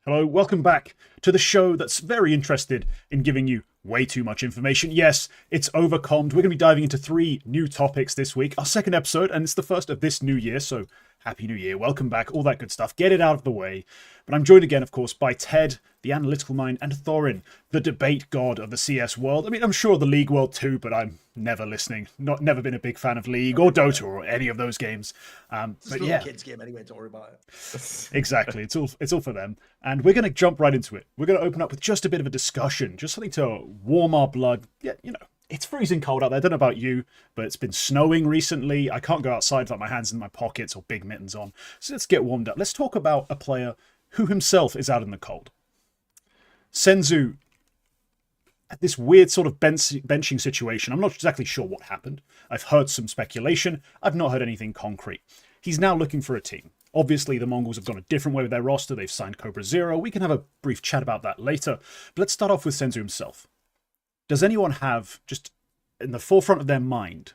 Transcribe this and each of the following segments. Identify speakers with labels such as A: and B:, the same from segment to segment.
A: Hello, welcome back to the show that's very interested in giving you way too much information. Yes, it's OVERCOMM'D. We're going to be diving into 3 new topics this week. Our second episode, and it's the first of this new year, so Happy New Year, welcome back, all that good stuff. Get it out of the way. But I'm joined again, of course, by Ted, the analytical mind, and Thorin, the debate god of the CS world. I mean, I'm sure the League world too, but I'm never listening. Never been a big fan of League or Dota or any of those games.
B: But yeah, kids game anyway. Don't worry about it.
A: Exactly, it's all for them. And we're going to jump right into it. We're going to open up with just a bit of a discussion, just something to warm our blood. Yeah, you know, it's freezing cold out there. I don't know about you, but it's been snowing recently. I can't go outside without my hands in my pockets or big mittens on. So let's get warmed up. Let's talk about a player who himself is out in the cold. Senzu had this weird sort of benching situation. I'm not exactly sure what happened. I've heard some speculation. I've not heard anything concrete. He's now looking for a team. Obviously, the Mongols have gone a different way with their roster. They've signed Cobra Zero. We can have a brief chat about that later. But let's start off with Senzu himself. Does anyone have, just in the forefront of their mind,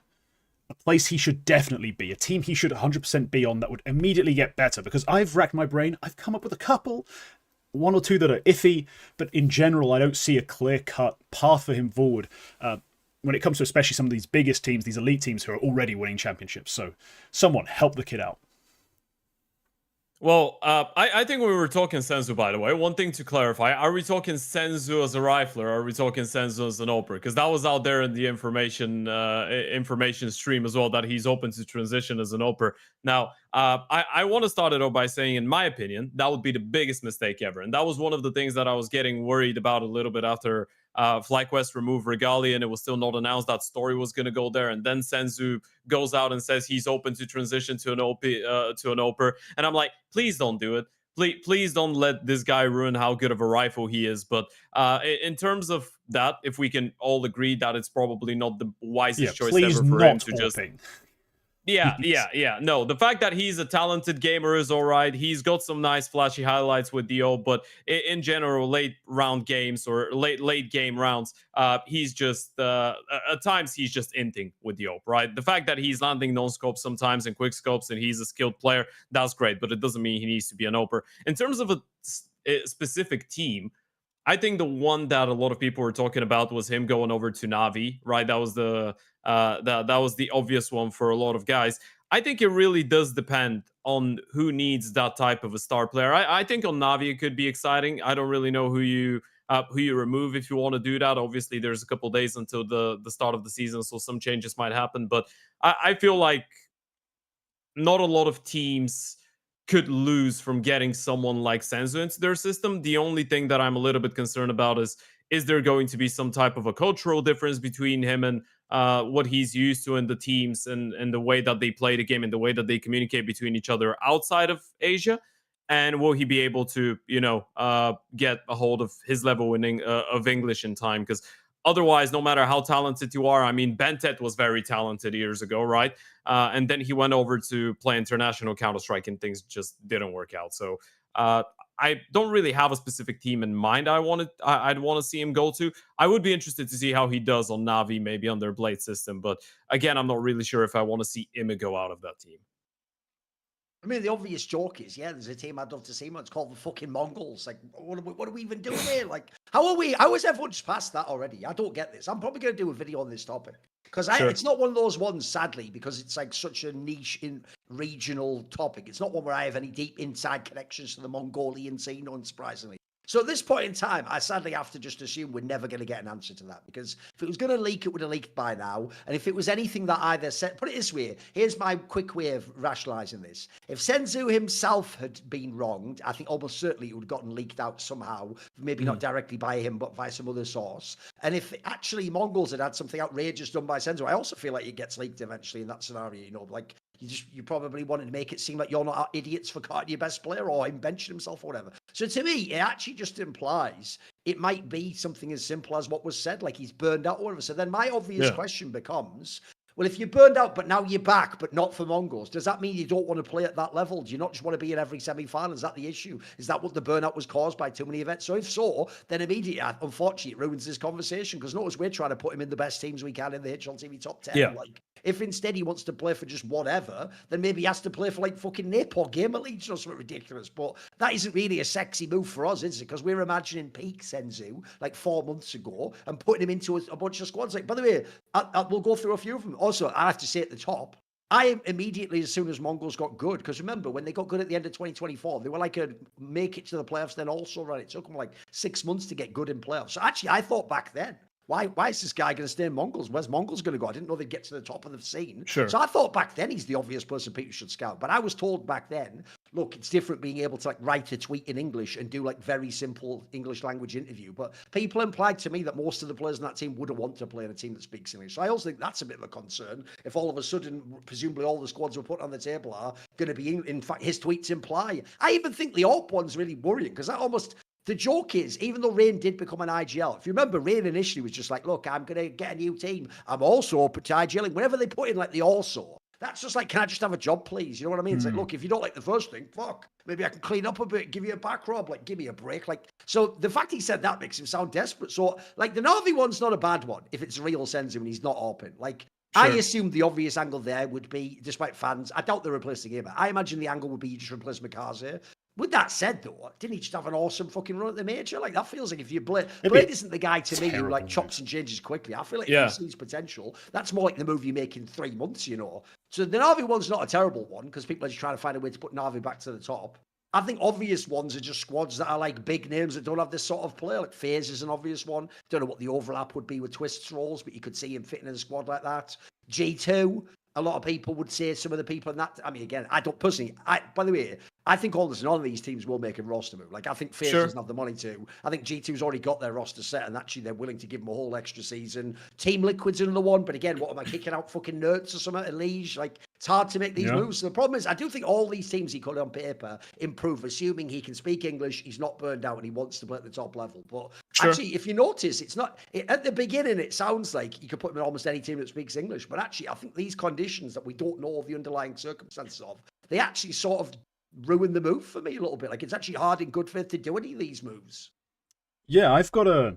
A: a place he should definitely be, a team he should 100% be on that would immediately get better? Because I've racked my brain. I've come up with a couple, one or two that are iffy, but in general, I don't see a clear-cut path for him forward when it comes to especially some of these biggest teams, these elite teams who are already winning championships. So someone help the kid out.
C: Well, I think we were talking Senzu, by the way. One thing to clarify, are we talking Senzu as a rifler, or are we talking Senzu as an AWPer? Because that was out there in the information stream as well, that he's open to transition as an AWPer. Now, I want to start it off by saying, in my opinion, that would be the biggest mistake ever. And that was one of the things that I was getting worried about a little bit after FlyQuest removed Regalia, and it was still not announced that Story was going to go there. And then Senzu goes out and says he's open to transition to an AWPer. And I'm like, please don't do it. Please don't let this guy ruin how good of a rifle he is. But in terms of that, if we can all agree that it's probably not the wisest choice ever for him to just... Yeah. No, the fact that he's a talented gamer is all right. He's got some nice flashy highlights with DO, but in general, late round games or late game rounds, he's just at times he's just inting with DO, right? The fact that he's landing non-scopes sometimes and quick scopes and he's a skilled player, that's great, but it doesn't mean he needs to be an AWPer. In terms of a specific team, I think the one that a lot of people were talking about was him going over to Navi, right? That was the obvious one for a lot of guys. I think it really does depend on who needs that type of a star player. I think on Navi it could be exciting. I don't really know who you remove if you want to do that. Obviously, there's a couple days until the start of the season, so some changes might happen. But I feel like not a lot of teams could lose from getting someone like Senzu into their system. The only thing that I'm a little bit concerned about is there going to be some type of a cultural difference between him and what he's used to in the teams and the way that they play the game and the way that they communicate between each other outside of Asia? And will he be able to, get a hold of his level of English in time? Because otherwise, no matter how talented you are, I mean, Bentet was very talented years ago, right? And then he went over to play international Counter-Strike and things just didn't work out. So I don't really have a specific team in mind I'd want to see him go to. I would be interested to see how he does on Navi, maybe on their Blade system. But again, I'm not really sure if I want to see him go out of that team.
B: I mean, the obvious joke is, there's a team I'd love to see. It's called the fucking Mongols. Like, what are we even doing here? Like, how is everyone just past that already? I don't get this. I'm probably going to do a video on this topic. Because it's not one of those ones, sadly, because it's like such a niche in regional topic. It's not one where I have any deep inside connections to the Mongolian scene, unsurprisingly. So at this point in time, I sadly have to just assume we're never going to get an answer to that, because if it was going to leak, it would have leaked by now. And if it was anything that either said, put it this way, here's my quick way of rationalizing this. If Senzu himself had been wronged, I think almost certainly it would have gotten leaked out somehow, maybe not directly by him, but by some other source. And if actually Mongols had something outrageous done by Senzu, I also feel like it gets leaked eventually in that scenario, like you probably wanted to make it seem like you're not idiots for cutting your best player or him benching himself or whatever. So to me, it actually just implies it might be something as simple as what was said, like he's burned out or whatever. So then my obvious question becomes, well, if you're burned out, but now you're back, but not for Mongols, does that mean you don't want to play at that level? Do you not just want to be in every semi-final? Is that the issue? Is that what the burnout was caused by too many events? So if so, then immediately, unfortunately, it ruins this conversation, because notice we're trying to put him in the best teams we can in the HLTV top 10. Like, If instead he wants to play for just whatever, then maybe he has to play for like fucking Nip or Gamer League or something ridiculous. But that isn't really a sexy move for us, is it? Because we're imagining peak Senzu like 4 months ago and putting him into a bunch of squads. Like, by the way, we'll go through a few of them. Also, I have to say at the top, I immediately, as soon as Mongols got good, because remember, when they got good at the end of 2024, they were like a make it to the playoffs, then also run. It took them like 6 months to get good in playoffs. So actually, I thought back then, why is this guy going to stay in Mongols? Where's Mongols going to go? I didn't know they'd get to the top of the scene.
C: Sure.
B: So I thought back then he's the obvious person people should scout. But I was told back then, look, it's different being able to like write a tweet in English and do like very simple English language interview. But people implied to me that most of the players in that team wouldn't want to play in a team that speaks English. So I also think that's a bit of a concern. If all of a sudden, presumably all the squads we're putting on the table are going to be, in fact, his tweets imply. I even think the AWP one's really worrying because that almost... The joke is, even though Rain did become an IGL, if you remember, Rain initially was just like, look, I'm going to get a new team. I'm also open to IGLing. Whenever they put in like the also, that's just like, can I just have a job, please? You know what I mean? It's like, look, if you don't like the first thing, fuck. Maybe I can clean up a bit, give you a back rub, like, give me a break. Like, so the fact he said that makes him sound desperate. So, like, the Na'Vi one's not a bad one if it's real Senzu and he's not open. Like, I assumed the obvious angle there would be, despite fans, I doubt they're replacing him. I imagine the angle would be you just replace Mikaze. With that said, though, didn't he just have an awesome fucking run at the major? Like, that feels like if you Blade isn't the guy to me who like chops and changes quickly. I feel like if he sees potential, that's more like the move you make in 3 months, you know. So the Na'Vi one's not a terrible one because people are just trying to find a way to put Na'Vi back to the top. I think obvious ones are just squads that are like big names that don't have this sort of player. Like FaZe is an obvious one. Don't know what the overlap would be with Twist's roles, but you could see him fitting in a squad like that. G2, a lot of people would say some of the people in that. I mean, again, I don't personally. By the way, I think almost none of these teams will make a roster move. Like, I think FaZe doesn't have the money to. I think G2's already got their roster set, and actually they're willing to give them a whole extra season. Team Liquid's another one, but again, what am I kicking out fucking Nerds or something at Liege? Like, it's hard to make these moves. So the problem is, I do think all these teams he could on paper improve, assuming he can speak English, he's not burned out, and he wants to play at the top level. But actually, if you notice, it's not at the beginning. It sounds like you could put him in almost any team that speaks English, but actually, I think these conditions that we don't know the underlying circumstances of, they actually sort of ruin the move for me a little bit. Like, it's actually hard in good faith to do any of these moves.
A: Yeah, I've got a...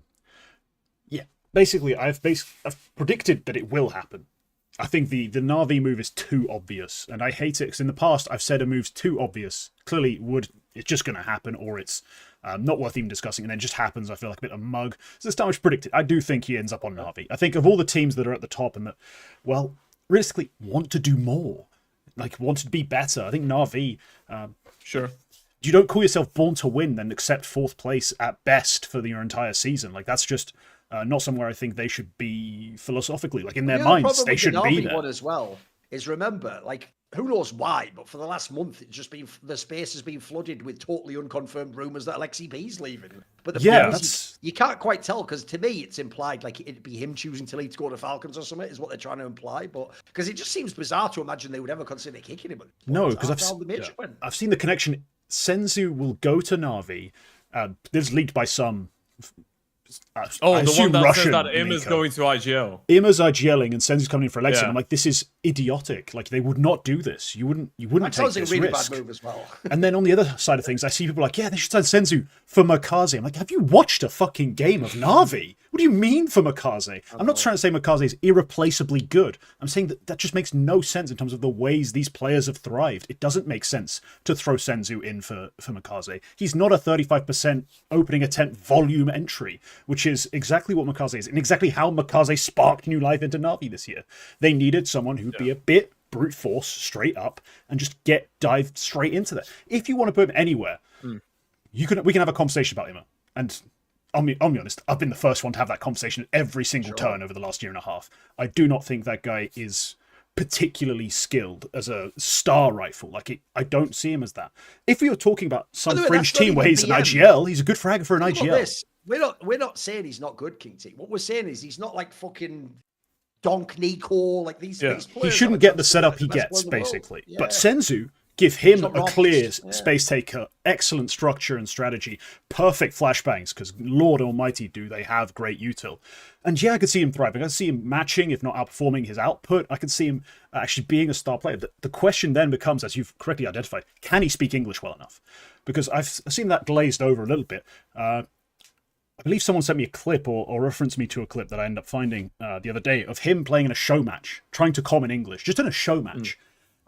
A: Yeah, basically, I've predicted that it will happen. I think the Na'Vi move is too obvious, and I hate it because in the past I've said a move's too obvious. Clearly, it's just going to happen, or it's not worth even discussing, and then it just happens. I feel like a bit of a mug. So this time I predicted. I do think he ends up on Na'Vi. I think of all the teams that are at the top and that, well, realistically want to do more, like want to be better, I think Na'Vi... You don't call yourself born to win, then accept 4th place at best for your entire season. Like, that's just not somewhere I think they should be philosophically. Like, in their minds, they shouldn't be there.
B: One as well is, remember, like, who knows why, but for the last month, it's just been, the space has been flooded with totally unconfirmed rumours that Alexi B's leaving. But the point is, you can't quite tell, because to me, it's implied like it'd be him choosing to leave to go to Falcons or something, is what they're trying to imply. But because it just seems bizarre to imagine they would ever consider kicking him.
A: No, because I've seen the connection. Senzu will go to Na'Vi. This is leaked by some...
C: the one that
A: Russian
C: says that Im is going to IGL.
A: Ima's IGLing and Senzu's coming in for Alexa. I'm like, this is idiotic. Like, they would not do this. You wouldn't take this risk. That sounds like a really bad move as well. And then on the other side of things, I see people like, yeah, they should send Senzu for Mikaze. I'm like, have you watched a fucking game of Na'Vi? What do you mean for Mikaze? I'm not trying to say Mikaze is irreplaceably good. I'm saying that just makes no sense in terms of the ways these players have thrived. It doesn't make sense to throw Senzu in for Mikaze. He's not a 35% opening attempt volume entry, which is exactly what Mikaze is, and exactly how Mikaze sparked new life into Na'Vi this year. They needed someone who'd be a bit brute force straight up and just dive straight into that. If you want to put him anywhere, we can have a conversation about him. And I'll be honest, I've been the first one to have that conversation at every single turn over the last year and a half. I do not think that guy is particularly skilled as a star rifle. Like, I don't see him as that. If you're talking about some fringe team where he's an IGL, he's a good fragger for an IGL.
B: We're not saying he's not good, Kingt. What we're saying is he's not like fucking Donk Nico, like these players.
A: He shouldn't get the setup he gets, basically. Yeah. But Senzu, give him a clear space taker, excellent structure and strategy, perfect flashbangs, because Lord Almighty, do they have great util. And yeah, I could see him thriving. I could see him matching, if not outperforming his output. I could see him actually being a star player. The question then becomes, as you've correctly identified, can he speak English well enough? Because I've seen that glazed over a little bit. I believe someone sent me a clip or referenced me to a clip that I ended up finding the other day of him playing in a show match, trying to common English, just in a show match.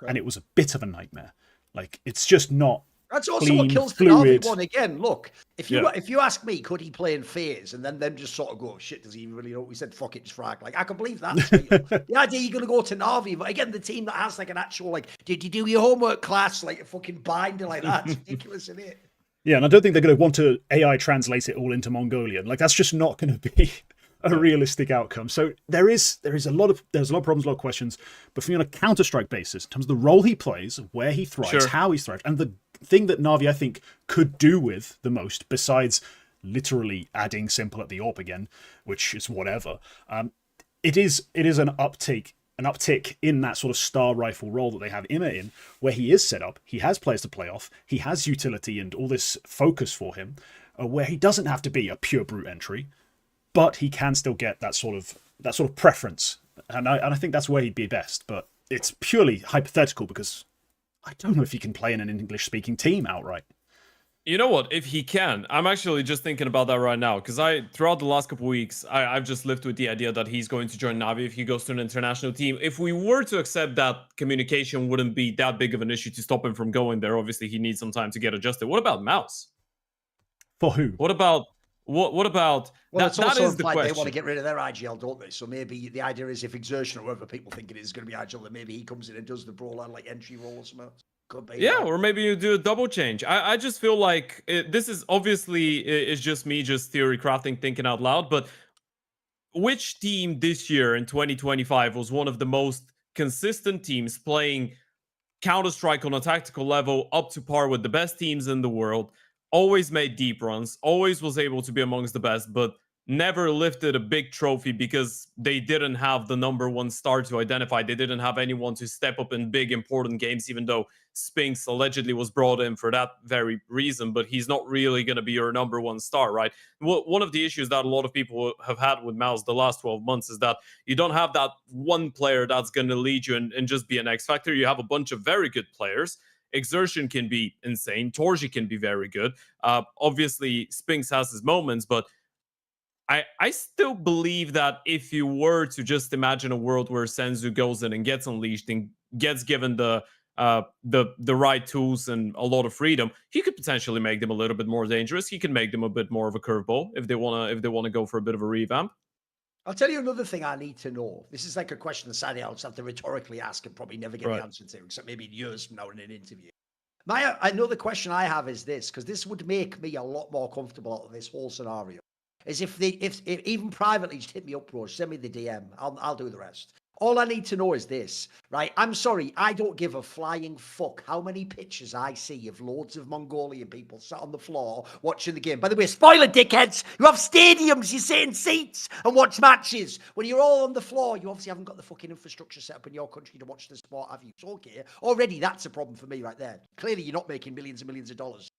A: And it was a bit of a nightmare. Like, it's just not
B: That's also
A: clean,
B: what kills the Navi
A: fluid.
B: one again. Look, if you ask me, could he play in phase, and then them just sort of go, shit, does he really know? We said fuck it, just frag. Like, I can believe that. The idea you're gonna go to Navi, but again, the team that has like an actual like, did you do your homework class, like a fucking binder like that? It's ridiculous, isn't it?
A: Yeah, and I don't think they're going to want to AI translate it all into Mongolian. Like, that's just not going to be a realistic outcome. So there's a lot of problems, a lot of questions. But from on a Counter-Strike basis, in terms of the role he plays, where he thrives, how he thrives, and the thing that Na'Vi, I think, could do with the most, besides literally adding s1mple at the AWP again, which is whatever, it is an uptick in that sort of star rifle role that they have Ima in, where he is set up, he has players to play off, he has utility and all this focus for him, where he doesn't have to be a pure brute entry, but he can still get that sort of preference, and I think that's where he'd be best. But it's purely hypothetical because I don't know if he can play in an English-speaking team outright.
C: You know what? If he can, I'm actually just thinking about that right now, because throughout the last couple of weeks, I've just lived with the idea that he's going to join Na'Vi if he goes to an international team. If we were to accept that, communication wouldn't be that big of an issue to stop him from going there. Obviously, he needs some time to get adjusted. What about Mouse?
A: For who?
C: What about
B: Well,
C: that?
B: That is
C: the
B: like
C: question.
B: they want to get rid of their IGL, don't they? So maybe the idea is if Exertion or whoever people think it is going to be IGL, then maybe he comes in and does the brawler like entry role or something. Could be.
C: Yeah, or maybe you do a double change. I just feel like this is obviously it's just me just theory crafting, thinking out loud. But which team this year in 2025 was one of the most consistent teams playing Counter-Strike on a tactical level up to par with the best teams in the world? Always made deep runs, always was able to be amongst the best, but never lifted a big trophy because they didn't have the #1 star to identify. They didn't have anyone to step up in big, important games, even though s1mple allegedly was brought in for that very reason, but he's not really going to be your #1 star, right? One of the issues that a lot of people have had with Mouse the last 12 months is that you don't have that one player that's going to lead you and just be an X factor. You have a bunch of very good players. Exertion can be insane. Torji can be very good. Obviously, s1mple has his moments, but I still believe that if you were to just imagine a world where Senzu goes in and gets unleashed and gets given the right tools and a lot of freedom, he could potentially make them a little bit more dangerous. He can make them a bit more of a curveball if they wanna go for a bit of a revamp.
B: I'll tell you another thing I need to know. This is like a question that Sadie I'll just have to rhetorically ask and probably never get the answer to, except maybe years from now in an interview. Another question I have is this, because this would make me a lot more comfortable out of this whole scenario. Is if even privately just hit me up, bro, send me the DM. I'll do the rest. All I need to know is this, right? I'm sorry, I don't give a flying fuck how many pictures I see of loads of Mongolian people sat on the floor watching the game. By the way, spoiler dickheads, you have stadiums, you sit in seats and watch matches. When you're all on the floor, you obviously haven't got the fucking infrastructure set up in your country to watch the sport, have you? So, okay, already that's a problem for me right there. Clearly, you're not making millions and millions of dollars.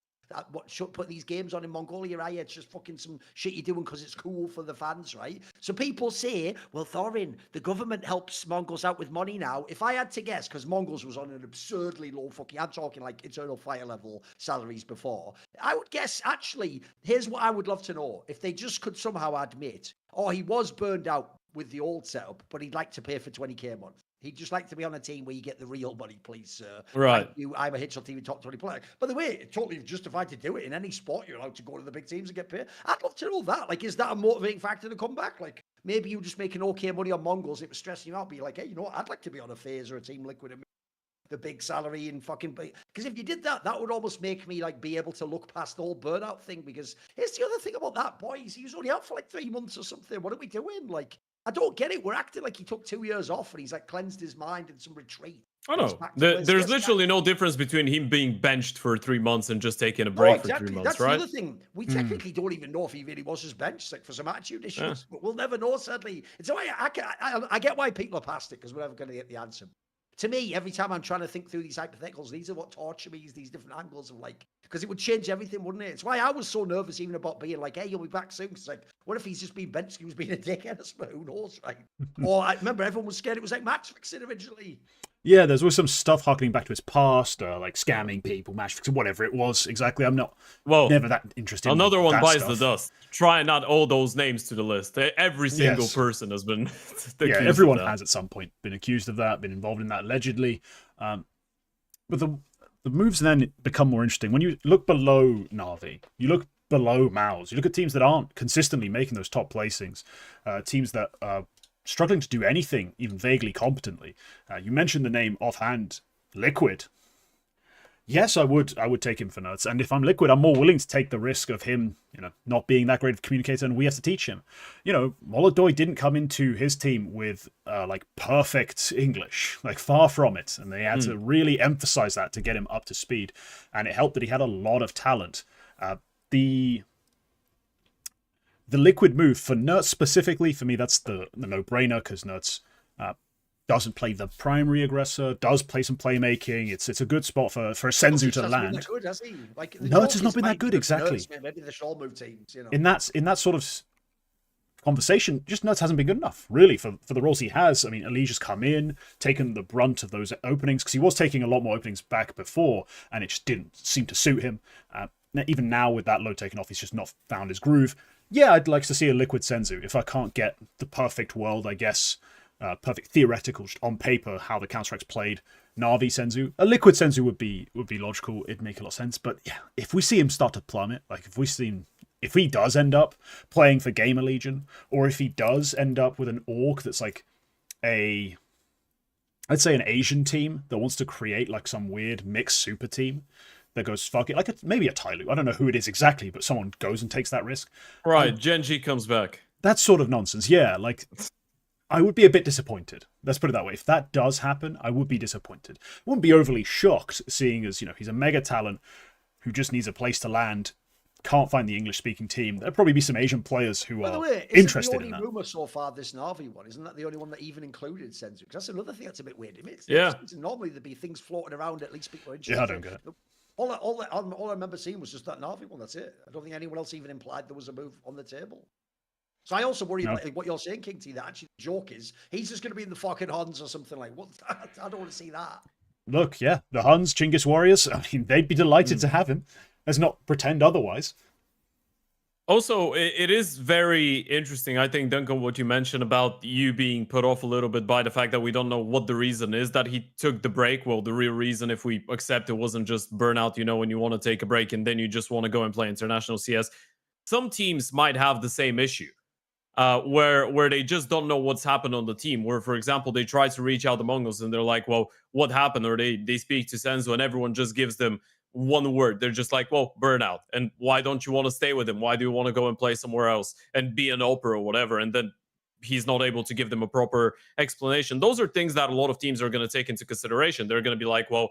B: What should put these games on in Mongolia, right? It's just fucking some shit you're doing because it's cool for the fans, right? So people say, well, Thorin, the government helps Mongols out with money now. If I had to guess, because Mongols was on an absurdly low fucking, I'm talking like Eternal Fire level salaries before, I would guess, actually, here's what I would love to know. If they just could somehow admit, oh, he was burned out with the old setup, but he'd like to pay for 20k a month. He'd just like to be on a team where you get the real money, please, sir.
C: Right.
B: I'm a HL TV top 20 player. By the way, it's totally justified to do it. In any sport, you're allowed to go to the big teams and get paid. I'd love to know that. Like, is that a motivating factor to come back? Like, maybe you just making okay money on Mongols. It was stressing you out. But you're like, hey, you know what? I'd like to be on a phase or a team Liquid and the big salary and fucking... Because if you did that, that would almost make me, like, be able to look past the whole burnout thing. Because here's the other thing about that, boys. He was only out for, like, 3 months or something. What are we doing? Like... I don't get it. We're acting like he took 2 years off and he's like cleansed his mind in some retreat.
C: I know. There's literally no difference between him being benched for 3 months and just taking a break for 3 months,
B: That's
C: right?
B: the other thing. We technically don't even know if he really was just benched, like for some attitude issues. But we'll never know, sadly. It's why I get why people are past it, because we're never going to get the answer. To me, every time I'm trying to think through these hypotheticals, these are what torture me, is these different angles of like, because it would change everything, wouldn't it? It's why I was so nervous even about being like, hey, you'll be back soon. Because like, what if he's just been benched? He was being a dickhead. Who knows, right? Or I remember everyone was scared it was like match fixing originally.
A: Yeah, there's always some stuff harkening back to his past, like scamming people, match fixing, whatever it was exactly. I'm not
C: Well,
A: never that interested
C: another
A: in
C: one
A: that
C: bites
A: stuff.
C: the dust. Try and add all those names to the list. Every single
A: Yes.
C: person has been
A: Yeah,
C: accused
A: everyone
C: of that.
A: has at some point been accused of that, been involved in that allegedly. But the moves then become more interesting. When you look below Na'Vi, you look below Maus, you look at teams that aren't consistently making those top placings, teams that are struggling to do anything even vaguely competently. You mentioned the name offhand, Liquid. Yes, I would take him for nuts. And if I'm Liquid, I'm more willing to take the risk of him, not being that great of a communicator, and we have to teach him. Molodoi didn't come into his team with like perfect English, like far from it, and they had to really emphasize that to get him up to speed. And it helped that he had a lot of talent. The Liquid move for Nertz specifically, for me, that's the no-brainer, because Nertz doesn't play the primary aggressor, does play some playmaking. It's a good spot for a Senzu to land.
B: That good, has he? Like,
A: Nertz has not been that good, exactly.
B: Nertz, maybe the short move teams,
A: In that sort of conversation, just Nertz hasn't been good enough, really, for the roles he has. I mean, Elijah's come in, taken the brunt of those openings, because he was taking a lot more openings back before, and it just didn't seem to suit him. Even now, with that load taken off, he's just not found his groove. Yeah, I'd like to see a Liquid Senzu. If I can't get the perfect world, I guess, perfect theoretical, just on paper, how the Counter-Strike's played, Na'Vi Senzu, a Liquid Senzu would be logical. It'd make a lot of sense. But yeah, if we see him start to plummet, like if he does end up playing for Gamer Legion, or if he does end up with an org that's like I'd say an Asian team that wants to create like some weird mixed super team that goes fuck it, like maybe a Tyloo. I don't know who it is exactly, but someone goes and takes that risk.
C: Right, Genji comes back.
A: That's sort of nonsense. Yeah, like I would be a bit disappointed. Let's put it that way. If that does happen, I would be disappointed. I wouldn't be overly shocked, seeing as he's a mega talent who just needs a place to land. Can't find the English-speaking team. There'll probably be some Asian players who are interested in that.
B: The only rumor so far, this Na'Vi one, isn't that the only one that even included Senzu? Because that's another thing that's a bit weird. Normally there'd be things floating around, at least people are interested.
A: Yeah, I don't get it.
B: All I remember seeing was just that Na'Vi one. That's it. I don't think anyone else even implied there was a move on the table. So I also worry about what you're saying, Kingt, that actually the joke is he's just going to be in the fucking Huns or something like. What? I don't want to see that.
A: Look, yeah, the Huns, Chinggis warriors. I mean, they'd be delighted to have him. Let's not pretend otherwise.
C: Also, it is very interesting, I think, Duncan, what you mentioned about you being put off a little bit by the fact that we don't know what the reason is that he took the break. Well, the real reason, if we accept it, wasn't just burnout, when you want to take a break and then you just want to go and play international CS. Some teams might have the same issue, where they just don't know what's happened on the team. Where, for example, they try to reach out the Mongols and they're like, well, what happened? Or they speak to Senzu and everyone just gives them one word. They're just like, well, burnout. And why don't you want to stay with him? Why do you want to go and play somewhere else and be an opera or whatever? And then he's not able to give them a proper explanation. Those are things that a lot of teams are going to take into consideration. They're going to be like, well,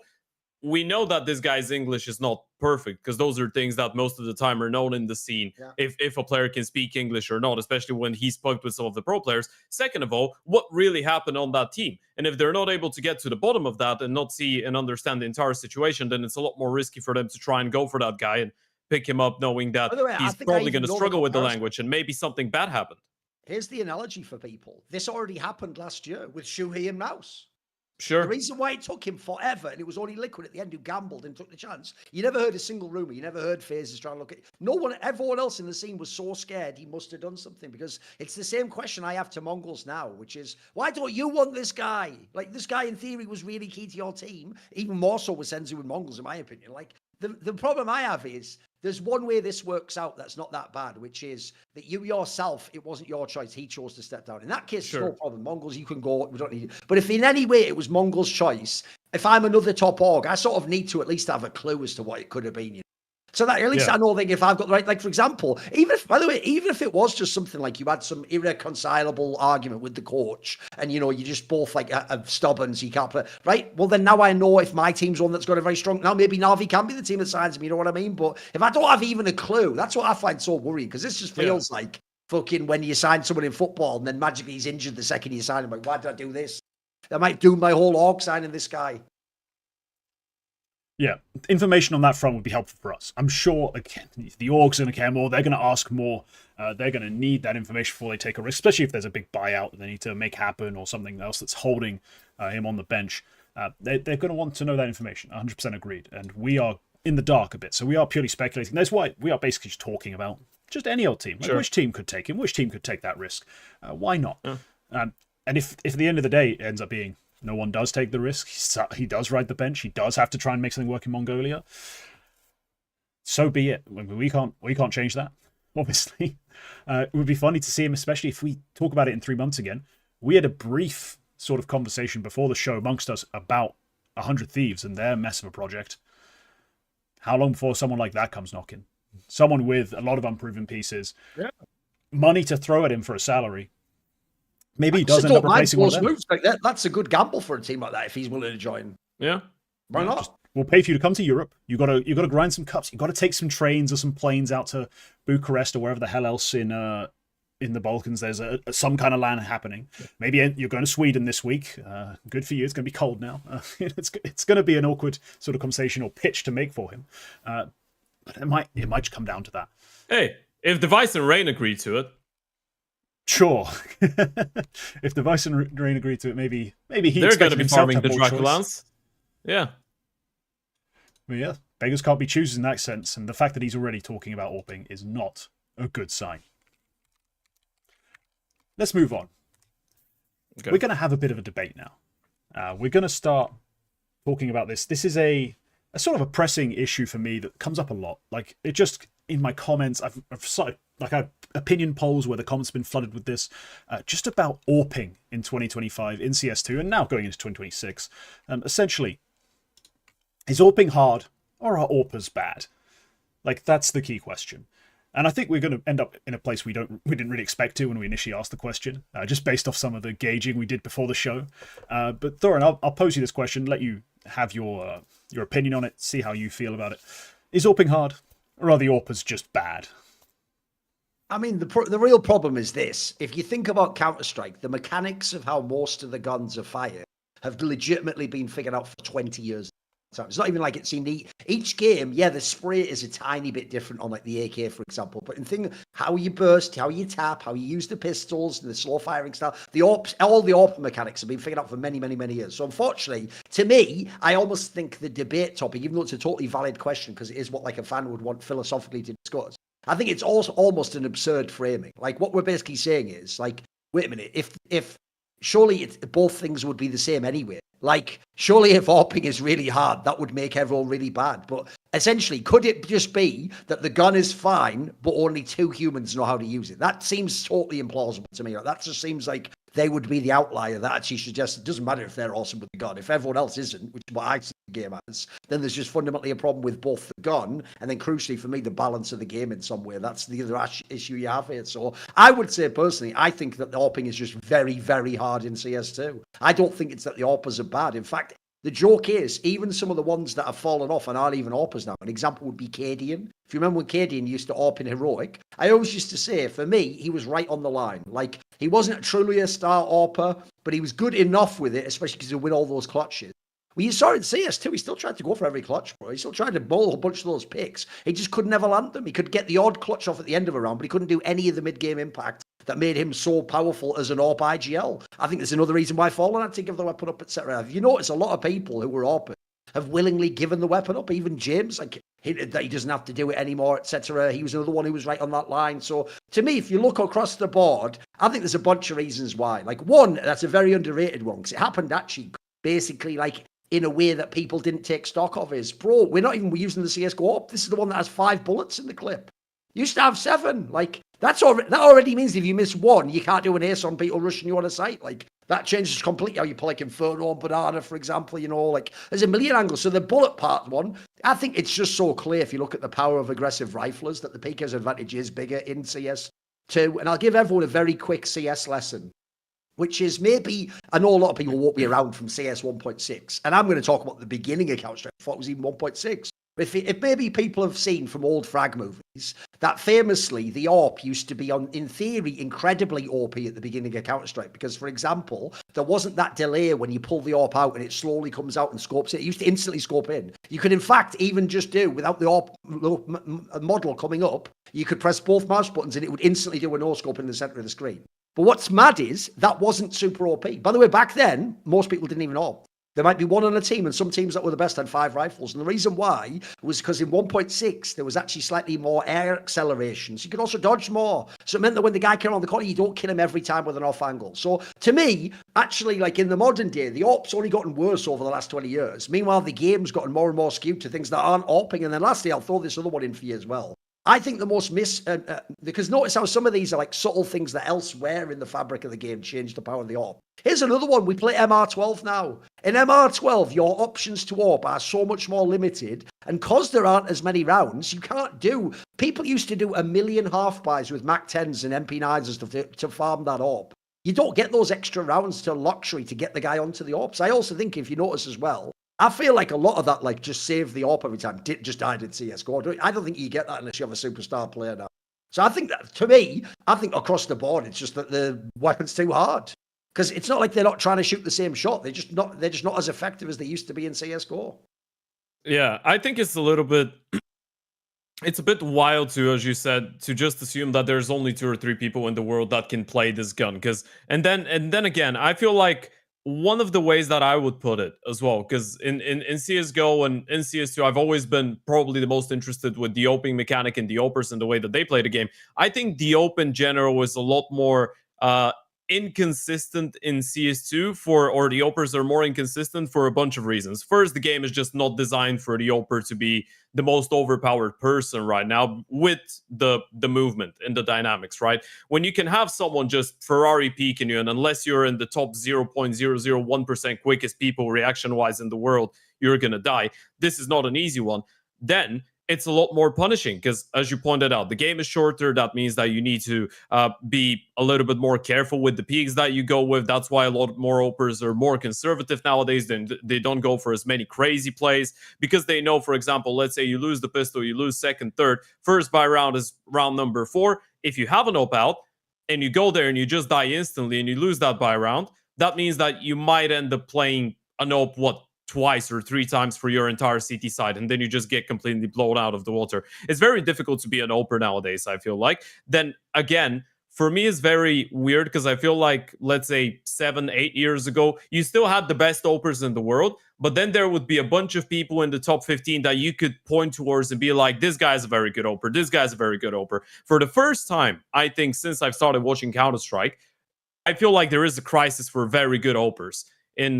C: we know that this guy's English is not perfect, because those are things that most of the time are known in the scene. Yeah. If a player can speak English or not, especially when he spoke with some of the pro players. Second of all, what really happened on that team? And if they're not able to get to the bottom of that and not see and understand the entire situation, then it's a lot more risky for them to try and go for that guy and pick him up knowing that he's probably going to struggle with the language and maybe something bad happened.
B: Here's the analogy for people. This already happened last year with Shuhei and Mouse.
C: Sure.
B: The reason why it took him forever, and it was only Liquid at the end who gambled and took the chance. You never heard a single rumor. You never heard phases trying to look at. Everyone else in the scene was so scared he must have done something, because it's the same question I have to Mongols now, which is, why don't you want this guy? Like, this guy in theory was really key to your team, even more so with Senzu and Mongols, in my opinion. Like, the problem I have is there's one way this works out that's not that bad, which is that you yourself, it wasn't your choice. He chose to step down. In that case, sure, no problem. Mongols, you can go. We don't need you. But if in any way it was Mongols' choice, if I'm another top org, I sort of need to at least have a clue as to what it could have been. So that at least I know that if I've got the right, like, for example, even if it was just something like you had some irreconcilable argument with the coach and, you just both like are stubborn, so you can't play, right? Well, then now I know if my team's one that's got a very strong, now maybe Na'Vi can be the team that signs me, you know what I mean? But if I don't have even a clue, that's what I find so worrying, because this just feels like fucking when you sign someone in football and then magically he's injured the second you sign him. Like, why did I do this? That might doom my whole org signing this guy.
A: Yeah, information on that front would be helpful for us. I'm sure, again, the orgs are going to care more. They're going to ask more. They're going to need that information before they take a risk, especially if there's a big buyout that they need to make happen or something else that's holding him on the bench. They're going to want to know that information. 100% agreed. And we are in the dark a bit, so we are purely speculating. That's why we are basically just talking about just any old team. Like which team could take him? Which team could take that risk? Why not? And if at the end of the day it ends up being no one does take the risk, he does ride the bench, he does have to try and make something work in Mongolia, so be it. We can't change that, obviously. It would be funny to see him, especially if we talk about it in 3 months again. We had a brief sort of conversation before the show amongst us about 100 Thieves and their mess of a project. How long before someone like that comes knocking? Someone with a lot of unproven pieces, money to throw at him for a salary. Maybe he does end up replacing one of them.
B: Moves like that. That's a good gamble for a team like that if he's willing to join.
C: Yeah,
B: why not?
A: We'll pay for you to come to Europe. You got to grind some cups. You got to take some trains or some planes out to Bucharest or wherever the hell else in the Balkans. There's some kind of land happening. Maybe you're going to Sweden this week. Good for you. It's going to be cold now. It's going to be an awkward sort of conversation or pitch to make for him. But it might come down to that.
C: Hey, if Device and Rain agree to it.
A: Sure. If Device and Rain agree to it, maybe he
C: they're going to be farming the
A: Draculans.
C: Draculans. Yeah.
A: Well, yeah, beggars can't be choosers in that sense, and the fact that he's already talking about AWPing is not a good sign. Let's move on. Okay. We're going to have a bit of a debate now. We're going to start talking about this. This is a sort of a pressing issue for me that comes up a lot. Like, it just, in my comments, I've started, like, I had opinion polls where the comments have been flooded with this, just about AWPing in 2025 in CS2 and now going into 2026. Essentially, is AWPing hard or are AWPers bad? Like, that's the key question. And I think we're going to end up in a place we didn't really expect to when we initially asked the question, just based off some of the gauging we did before the show. But Thorin, I'll pose you this question, let you have your opinion on it, see how you feel about it. Is AWPing hard, or are the AWPers just bad?
B: I mean, the real problem is this. If you think about Counter-Strike, the mechanics of how most of the guns are fired have legitimately been figured out for 20 years. So it's not even like it's in each game. Yeah, the spray is a tiny bit different on like the AK, for example. But in how you burst, how you tap, how you use the pistols, and the slow firing style, all the AWP mechanics have been figured out for many, many, many years. So unfortunately, to me, I almost think the debate topic, even though it's a totally valid question because it is what like a fan would want philosophically to discuss, I think it's also almost an absurd framing. Like what we're basically saying is like, wait a minute, if surely both things would be the same anyway. Like, surely if AWPing is really hard, that would make everyone really bad. But essentially, could it just be that the gun is fine, but only 2 humans know how to use it? That seems totally implausible to me. That just seems like they would be the outlier that actually suggests it doesn't matter if they're awesome with the gun. If everyone else isn't, which is what I see the game as, then there's just fundamentally a problem with both the gun and then crucially for me, the balance of the game in some way. That's the other issue you have here. So I would say personally, I think that the AWPing is just very, very hard in CS2. I don't think it's that the AWPers are bad. In fact, the joke is, even some of the ones that have fallen off and aren't even AWPers now, an example would be Cadian. If you remember when Cadian used to AWP in Heroic, I always used to say, for me, he was right on the line. Like, he wasn't truly a star AWPer, but he was good enough with it, especially because he would win all those clutches. Well, you saw it in CS2, he still tried to go for every clutch, bro. He still tried to bowl a bunch of those picks. He just could never land them. He could get the odd clutch off at the end of a round, but he couldn't do any of the mid-game impact that made him so powerful as an AWP IGL. I think there's another reason why Fallen had to give the weapon up, etc. If you notice, a lot of people who were AWPers have willingly given the weapon up. Even James, like, that he doesn't have to do it anymore, etc. He was another one who was right on that line. So to me, if you look across the board, I think there's a bunch of reasons why. Like, one, that's a very underrated one, because it happened actually basically like in a way that people didn't take stock of is, bro, we're not even using the CSGO AWP. This is the one that has 5 bullets in the clip. Used to have 7. Like, that already means if you miss one, you can't do an ace on people rushing you on a site. Like, that changes completely how you play like Inferno and Banana, for example. You know, like, there's a million angles. So the bullet part one, I think it's just so clear if you look at the power of aggressive riflers that the PK's advantage is bigger in CS2. And I'll give everyone a very quick CS lesson, which is maybe, I know a lot of people won't be around from CS 1.6, and I'm going to talk about the beginning of Counter-Strike. I thought it was even 1.6. If maybe people have seen from old frag movies that famously the AWP used to be, in theory, incredibly OP at the beginning of Counter-Strike because, for example, there wasn't that delay when you pull the AWP out and it slowly comes out and scopes it. It used to instantly scope in. You could, in fact, even just do, without the AWP model coming up, you could press both mouse buttons and it would instantly do a no-scope in the center of the screen. But what's mad is that wasn't super OP. By the way, back then, most people didn't even know. There might be one on a team, and some teams that were the best had 5 rifles. And the reason why was because in 1.6, there was actually slightly more air acceleration. So you could also dodge more. So it meant that when the guy came on the corner, you don't kill him every time with an off angle. So to me, actually, like in the modern day, the AWP's only gotten worse over the last 20 years. Meanwhile, the game's gotten more and more skewed to things that aren't AWPing. And then lastly, I'll throw this other one in for you as well. I think the most because notice how some of these are like subtle things that elsewhere in the fabric of the game change the power of the AWP. Here's another one. We play MR12 now. In MR12, your options to AWP are so much more limited. And because there aren't as many rounds, you can't do... People used to do 1 million half-buys with MAC-10s and MP9s and stuff to farm that AWP. You don't get those extra rounds to luxury to get the guy onto the AWPs. I also think, if you notice as well, I feel like a lot of that, like, just save the AWP every time, just died in CSGO. I don't think you get that unless you have a superstar player now. So I think that, to me, I think across the board, it's just that the weapon's too hard. Because it's not like they're not trying to shoot the same shot. They're just not as effective as they used to be in CSGO.
C: Yeah, I think it's a little bit... It's a bit wild to, as you said, to just assume that there's only 2 or 3 people in the world that can play this gun. And then again, I feel like one of the ways that I would put it as well, because in CSGO and in CS2, I've always been probably the most interested with the opening mechanic and the AWPers and the way that they play the game. I think the AWP in general is a lot more inconsistent in CS2 or the AWPers are more inconsistent for a bunch of reasons. First, the game is just not designed for the AWPer to be the most overpowered person right now with the movement and the dynamics, right? When you can have someone just Ferrari peeking you, and unless you're in the top 0.001% quickest people reaction-wise in the world, you're gonna die. This is not an easy one. Then it's a lot more punishing because, as you pointed out, the game is shorter. That means that you need to be a little bit more careful with the peaks that you go with. That's why a lot more AWPers are more conservative nowadays. They don't go for as many crazy plays because they know, for example, let's say you lose the pistol, you lose second, third. First buy round is round number 4. If you have an AWP out and you go there and you just die instantly and you lose that buy round, that means that you might end up playing an AWP, twice or 3 times for your entire CT side, and then you just get completely blown out of the water. It's very difficult to be an AWPer nowadays, I feel like. Then again, for me, it's very weird because I feel like, let's say 7-8 years ago, you still had the best AWPers in the world, but then there would be a bunch of people in the top 15 that you could point towards and be like, this guy's a very good AWPer, this guy's a very good AWPer. For the first time, I think, since I've started watching Counter-Strike, I feel like there is a crisis for very good AWPers in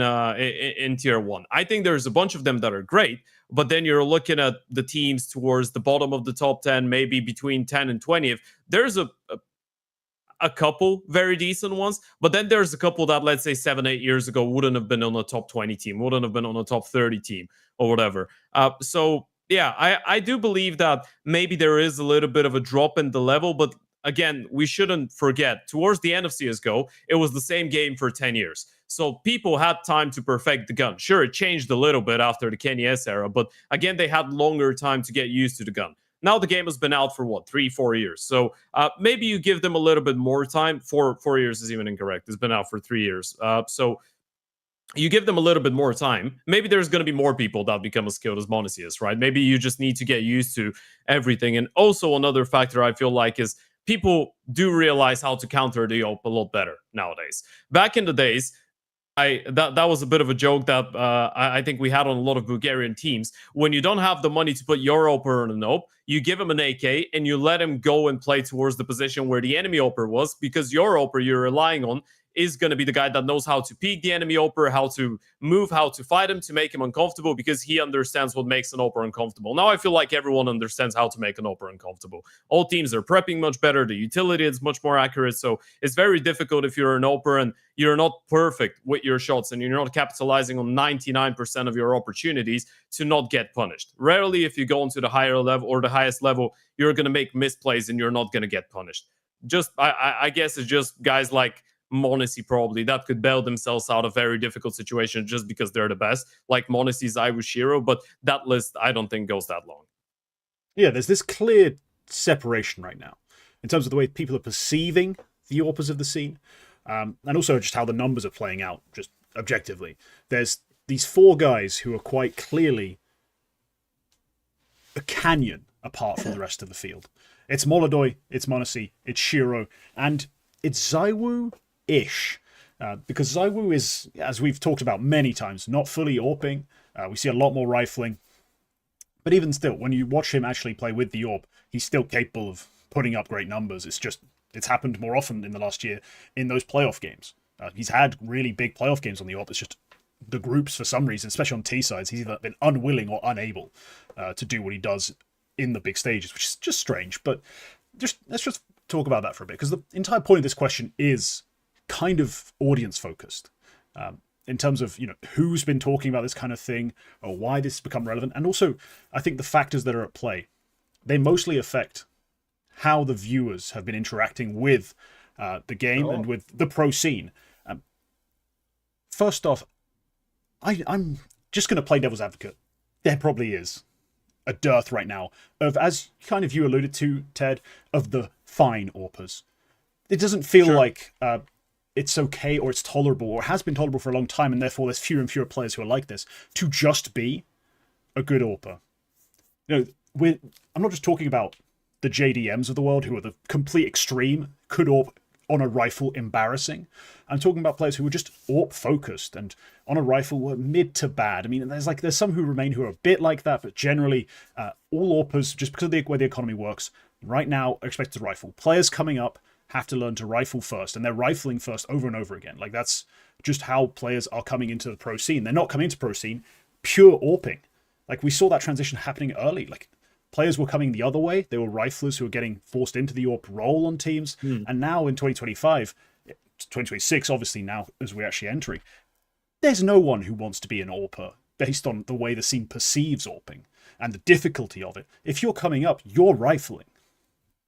C: tier 1. I think there's a bunch of them that are great, but then you're looking at the teams towards the bottom of the top 10, maybe between 10 and 20th. There's a couple very decent ones, but then there's a couple that, let's say 7-8 years ago, wouldn't have been on a top 20 team, wouldn't have been on a top 30 team or whatever. So yeah, I do believe that maybe there is a little bit of a drop in the level, but again, we shouldn't forget, towards the end of CSGO, it was the same game for 10 years. So people had time to perfect the gun. Sure, it changed a little bit after the Kenny S era, but again, they had longer time to get used to the gun. Now the game has been out for what, 3-4 years. So maybe you give them a little bit more time. 4 years is even incorrect. It's been out for 3 years. So you give them a little bit more time. Maybe there's going to be more people that become as skilled as m0NESY is, right? Maybe you just need to get used to everything. And also another factor I feel like is people do realize how to counter the AWP a lot better nowadays. Back in the days, that was a bit of a joke that I think we had on a lot of Bulgarian teams. When you don't have the money to put your AWPer on an AWP, you give him an AK and you let him go and play towards the position where the enemy AWPer was, because your AWPer you're relying on is going to be the guy that knows how to peek the enemy AWPer, how to move, how to fight him to make him uncomfortable, because he understands what makes an AWPer uncomfortable. Now I feel like everyone understands how to make an AWPer uncomfortable. All teams are prepping much better. The utility is much more accurate. So it's very difficult if you're an AWPer and you're not perfect with your shots and you're not capitalizing on 99% of your opportunities to not get punished. Rarely, if you go into the higher level or the highest level, you're going to make misplays and you're not going to get punished. Just, I guess it's just guys like m0NESY probably that could bail themselves out of very difficult situations just because they're the best, like m0NESY's Shiro, but that list I don't think goes that long.
A: Yeah, there's this clear separation right now in terms of the way people are perceiving the AWPers of the scene, and also just how the numbers are playing out just objectively. There's these 4 guys who are quite clearly a canyon apart from the rest of the field. It's Molodoy, it's m0NESY, it's Shiro, and it's ZywOo-ish. Because ZywOo is, as we've talked about many times, not fully AWPing. We see a lot more rifling. But even still, when you watch him actually play with the AWP, he's still capable of putting up great numbers. It's happened more often in the last year in those playoff games. He's had really big playoff games on the AWP. It's just the groups, for some reason, especially on T sides, he's either been unwilling or unable to do what he does in the big stages, which is just strange. But let's just talk about that for a bit, because the entire point of this question is kind of audience focused. In terms of, who's been talking about this kind of thing or why this has become relevant. And also, I think the factors that are at play, they mostly affect how the viewers have been interacting with the game and with the pro scene. First off, I'm just going to play devil's advocate. There probably is a dearth right now of, as kind of you alluded to, Ted, of the fine AWPers. It doesn't feel like it's okay or it's tolerable or has been tolerable for a long time, and therefore there's fewer and fewer players who are like this, to just be a good AWPer. I'm not just talking about the JDMs of the world who are the complete extreme, could AWP on a rifle embarrassing. I'm talking about players who were just AWP focused and on a rifle were mid to bad. I mean, there's some who remain who are a bit like that, but generally all AWPers, just because of the way the economy works, right now are expected to rifle. Players coming up have to learn to rifle first, and they're rifling first over and over again. Like, that's just how players are coming into the pro scene. They're not coming into pro scene pure AWPing. Like, we saw that transition happening early. Like, players were coming the other way. They were riflers who were getting forced into the AWP role on teams. And now in 2025, 2026, obviously now as we're actually entering, there's no one who wants to be an AWPer based on the way the scene perceives AWPing and the difficulty of it. If you're coming up, you're rifling.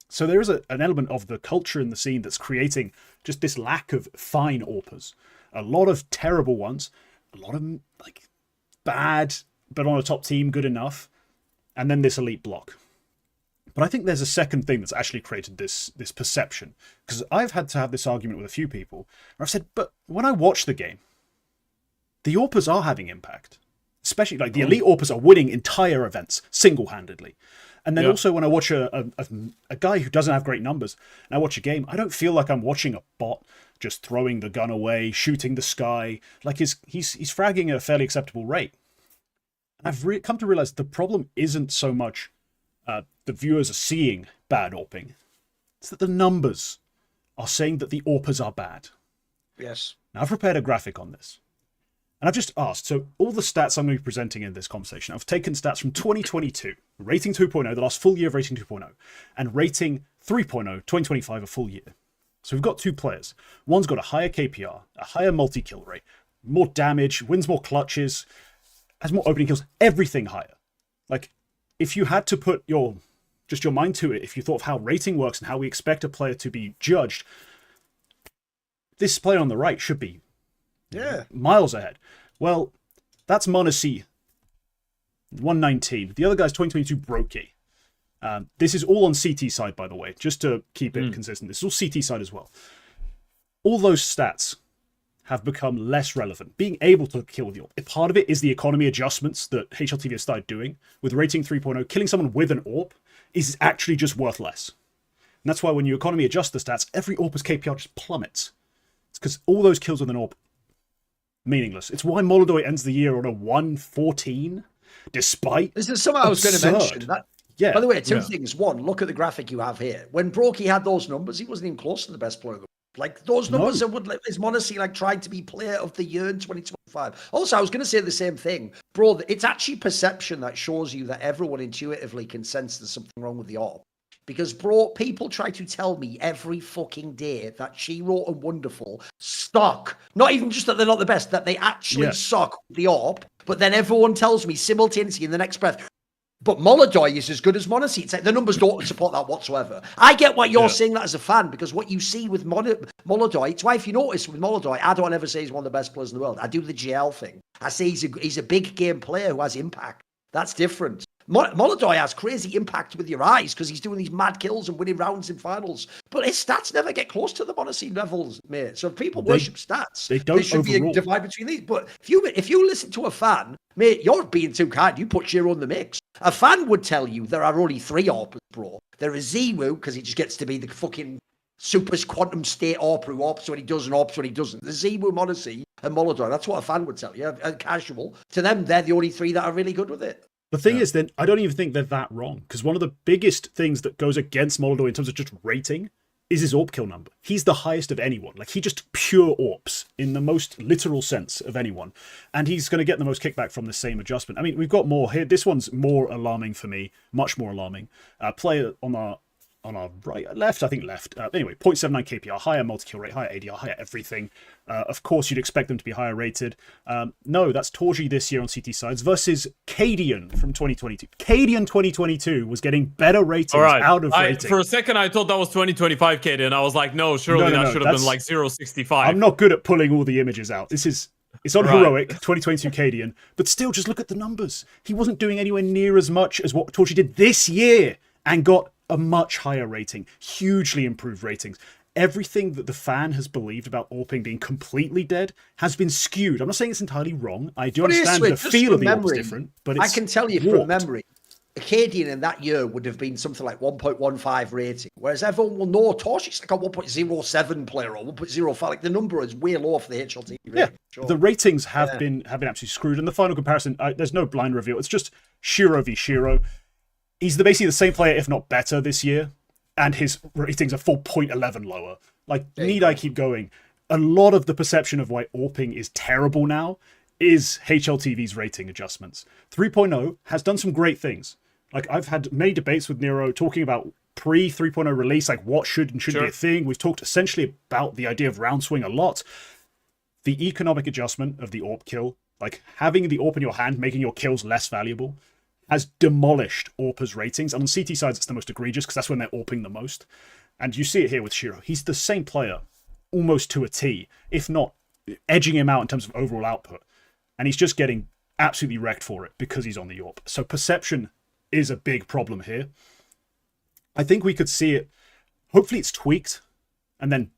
A: So there is an element of the culture in the scene that's creating just this lack of fine AWPers. A lot of terrible ones, a lot of like bad, but on a top team, good enough, and then this elite block. But I think there's a second thing that's actually created this perception, because I've had to have this argument with a few people where I've said, but when I watch the game, the AWPers are having impact. Especially like the elite AWPers are winning entire events single-handedly. And then also when I watch a guy who doesn't have great numbers, and I watch a game, I don't feel like I'm watching a bot just throwing the gun away, shooting the sky. Like he's fragging at a fairly acceptable rate. And I've come to realize the problem isn't so much the viewers are seeing bad AWPing. It's that the numbers are saying that the AWPers are bad.
B: Yes.
A: Now I've prepared a graphic on this. And I've just asked, so all the stats I'm going to be presenting in this conversation, I've taken stats from 2022, rating 2.0, the last full year of rating 2.0, and rating 3.0, 2025, a full year. So we've got two players. One's got a higher KPR, a higher multi-kill rate, more damage, wins more clutches, has more opening kills, everything higher. Like, if you had to put your mind to it, if you thought of how rating works and how we expect a player to be judged, this player on the right should be miles ahead. Well, that's m0NESY 119. The other guy's 2022 Brokey. This is all on CT side, by the way, just to keep it consistent. This is all CT side as well. All those stats have become less relevant. Being able to kill with the AWP. Part of it is the economy adjustments that HLTV has started doing. With rating 3.0, killing someone with an AWP is actually just worth less. And that's why when you economy adjust the stats, every AWPer's KPR just plummets. It's because all those kills with an AWP, meaningless. It's why Molodoi ends the year on a 114, despite.
B: This is something I was going to mention.
A: Yeah.
B: By the way, two things. One, look at the graphic you have here. When Brokey had those numbers, he wasn't even close to the best player. Like, those numbers is m0NESY like trying to be player of the year in 2025. Also, I was going to say the same thing. Bro, it's actually perception that shows you that everyone intuitively can sense there's something wrong with the AWP. Because, bro, people try to tell me every fucking day that Shiro and Wonderful suck. Not even just that they're not the best, that they actually suck with the AWP. But then everyone tells me simultaneously in the next breath, but Molodoi is as good as m0NESY. It's like the numbers don't support that whatsoever. I get why you're saying that as a fan, because what you see with Molodoi, it's why if you notice with Molodoi, I don't ever say he's one of the best players in the world. I do the GL thing. I say he's a big game player who has impact. That's different. Molodoi has crazy impact with your eyes because he's doing these mad kills and winning rounds in finals. But his stats never get close to the m0NESY levels, mate. So if people worship stats, there should be a divide between these. But if you listen to a fan, mate, you're being too kind. You put Shiro in the mix. A fan would tell you there are only 3 AWPers, bro. There is ZywOo because he just gets to be the fucking super quantum state AWP who AWPs when he does and AWPs when he doesn't. The Z-Woo, Odyssey, and Molodor, that's what a fan would tell you, a casual. To them, they're the only three that are really good with it.
A: The thing is, then, I don't even think they're that wrong, because one of the biggest things that goes against Molodor in terms of just rating is his AWP kill number. He's the highest of anyone. Like, he just pure AWPs in the most literal sense of anyone. And he's going to get the most kickback from the same adjustment. I mean, we've got more here. This one's more alarming for me, much more alarming. Player on our right, left, I think left. Anyway, 0.79 KPR, higher multi-kill rate, higher ADR, higher everything. Of course, you'd expect them to be higher rated. No, that's Torji this year on CT sides versus Cadian from 2022. Cadian 2022 was getting better ratings out of rating.
C: For a second, I thought that was 2025 Cadian. I was like, no, surely that should have been like 0.65.
A: I'm not good at pulling all the images out. It's on Heroic, 2022 Cadian, but still, just look at the numbers. He wasn't doing anywhere near as much as what Torji did this year and got a much higher rating, hugely improved ratings. Everything that the fan has believed about AWPing being completely dead has been skewed. I'm not saying it's entirely wrong. I do understand the feel of the AWP is different, but it's
B: I can tell you from memory, Acadian in that year would have been something like 1.15 rating, whereas everyone will know Torshi's like a 1.07 player or 1.05. Like the number is way low for the HLT rating.
A: Yeah, sure. The ratings have been absolutely screwed. And the final comparison, there's no blind reveal. It's just Shiro v Shiro. He's basically the same player, if not better, this year, and his ratings are 4.11 lower. Like, need I keep going? A lot of the perception of why AWPing is terrible now is HLTV's rating adjustments. 3.0 has done some great things. Like, I've had many debates with Nero talking about pre-3.0 release, like what should and shouldn't be a thing. We've talked essentially about the idea of round swing a lot. The economic adjustment of the AWP kill, like having the AWP in your hand, making your kills less valuable, has demolished AWPers' ratings. And on CT sides, it's the most egregious because that's when they're AWPing the most. And you see it here with Shiro. He's the same player almost to a T, if not edging him out in terms of overall output. And he's just getting absolutely wrecked for it because he's on the AWP. So perception is a big problem here. I think we could see it. Hopefully it's tweaked and then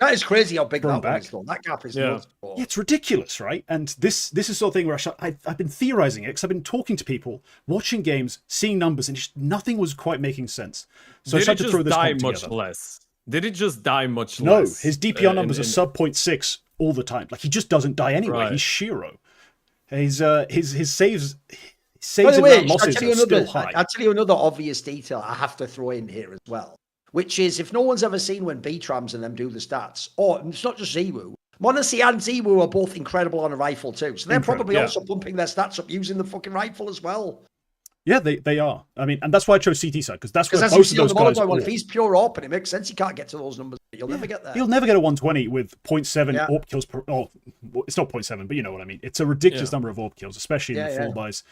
B: that is crazy how big that one is, though. That gap is nuts.
A: Yeah, it's ridiculous, right? And this is sort of thing where I've been theorizing it because I've been talking to people, watching games, seeing numbers, and just nothing was quite making sense. So I tried to throw this
C: die much
A: together.
C: less? Did it just die much
A: no,
C: less?
A: No, his DPR numbers are sub 0.6 all the time. Like, he just doesn't die anyway. Right. He's Shiro. His saves and losses are still high.
B: I'll tell you another obvious detail I have to throw in here as well, which is if no one's ever seen when B-Trams and them do the stats, or it's not just Z-Woo, Monacy and Z-Woo are both incredible on a rifle too. So they're probably also pumping their stats up using the fucking rifle as well.
A: Yeah, they are. I mean, and that's why I chose CT side, because that's where most of those guys are.
B: If he's pure AWP, and it makes sense, he can't get to those numbers. You'll never get there.
A: He'll never get a 120 with 0.7 AWP kills per... Oh, it's not 0.7, but you know what I mean. It's a ridiculous number of AWP kills, especially in the full buys.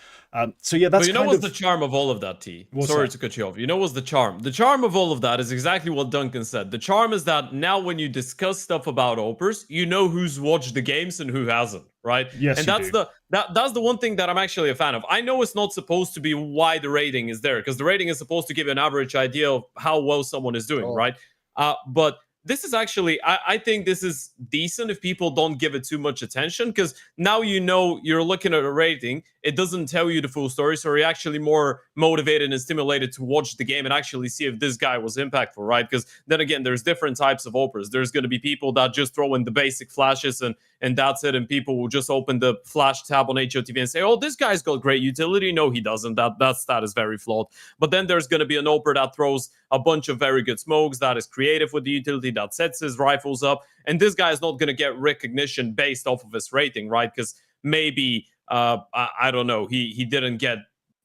A: So yeah, that's
C: but you know what's the charm of all of that, T? Sorry to cut you off. You know what's the charm? The charm of all of that is exactly what Duncan said. The charm is that now when you discuss stuff about AWPers, you know who's watched the games and who hasn't. Right?
A: Yes,
C: and that's the one thing that I'm actually a fan of. I know it's not supposed to be why the rating is there, because the rating is supposed to give you an average idea of how well someone is doing, right? But this is actually, I think this is decent if people don't give it too much attention, because now you know you're looking at a rating. It doesn't tell you the full story, so you're actually more motivated and stimulated to watch the game and actually see if this guy was impactful, right? Because then again, there's different types of AWPers. There's going to be people that just throw in the basic flashes and that's it, and people will just open the flash tab on HOTV and say, oh, this guy's got great utility. No, he doesn't. That stat is very flawed. But then there's going to be an AWPer that throws a bunch of very good smokes, that is creative with the utility, that sets his rifles up, and this guy is not going to get recognition based off of his rating, right? Because maybe, I don't know, he didn't get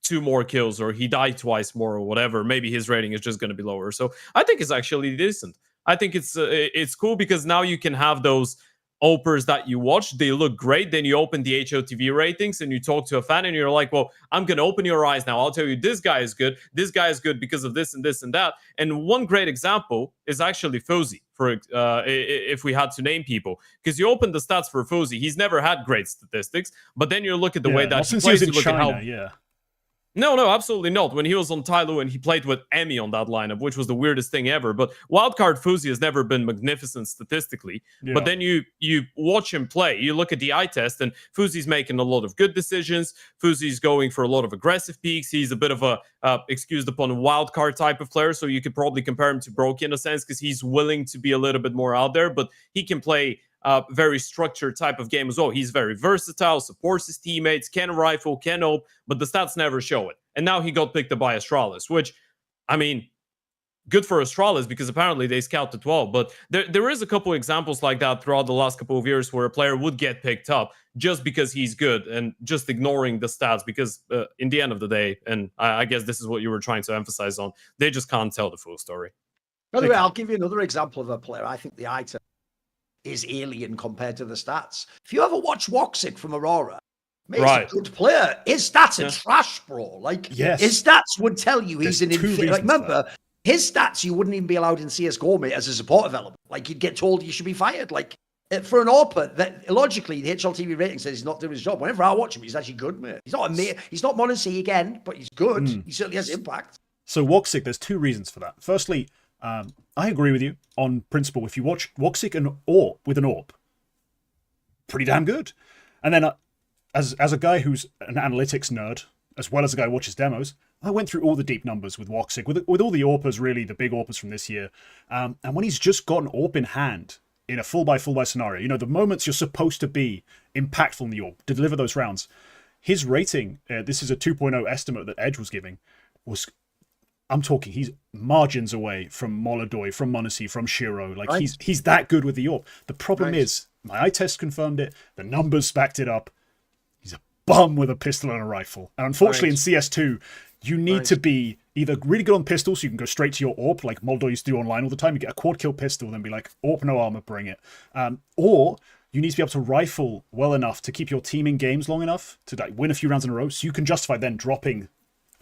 C: 2 more kills, or he died twice more, or whatever. Maybe his rating is just going to be lower. So I think it's actually decent. I think it's cool because now you can have those AWPers that you watch, they look great. Then you open the HOTV ratings and you talk to a fan and you're like, well, I'm going to open your eyes now. I'll tell you, this guy is good. This guy is good because of this and this and that. And one great example is actually Fozy, if we had to name people. Because you open the stats for Fozy, he's never had great statistics. But then you look at the way that
A: he plays, you look
C: at how... No, absolutely not. When he was on Tyloo and he played with Emmy on that lineup, which was the weirdest thing ever. But Wildcard Fuzi has never been magnificent statistically.
A: Yeah.
C: But then you watch him play. You look at the eye test, and Fuzi's making a lot of good decisions. Fuzi's going for a lot of aggressive peaks. He's a bit of a excused upon wildcard type of player, so you could probably compare him to Broky in a sense because he's willing to be a little bit more out there, but he can play very structured type of game as well. He's very versatile, supports his teammates, can rifle, can ope, but the stats never show it. And now he got picked up by Astralis, which, I mean, good for Astralis because apparently they scout to 12. But there is a couple examples like that throughout the last couple of years where a player would get picked up just because he's good and just ignoring the stats because in the end of the day, and I guess this is what you were trying to emphasize on, they just can't tell the full story.
B: By the way, I'll give you another example of a player. I think the item is alien compared to the stats. If you ever watch Woxic from Aurora, he's a good player. His stats are trash, bro. Like, his stats would tell you he's an inferior. Like, remember, his stats you wouldn't even be allowed in CSGO, mate, as a support developer. Like, you'd get told you should be fired. Like, for an AWPer, that logically the HLTV rating says he's not doing his job. Whenever I watch him, he's actually good, mate. He's not Monacy again, but he's good. He certainly has impact.
A: So Woxic, there's two reasons for that. Firstly, I agree with you on principle. If you watch Woxic and AWP with an AWP, pretty damn good. And then as a guy who's an analytics nerd, as well as a guy who watches demos, I went through all the deep numbers with Woxic, with all the AWPers, really, the big AWPers from this year. And when he's just got an AWP in hand in a full-by-full-by scenario, you know, the moments you're supposed to be impactful in the AWP, to deliver those rounds, his rating, this is a 2.0 estimate that Edge was giving, was... I'm talking, he's margins away from Molodoy, from Monacy, from Shiro. Like, he's that good with the AWP. The problem is, my eye test confirmed it, the numbers backed it up. He's a bum with a pistol and a rifle. And unfortunately in CS2, you need to be either really good on pistol so you can go straight to your AWP, like Molodoy used to do online all the time. You get a quad kill pistol, then be like, AWP, no armor, bring it. Or you need to be able to rifle well enough to keep your team in games long enough to like, win a few rounds in a row so you can justify then dropping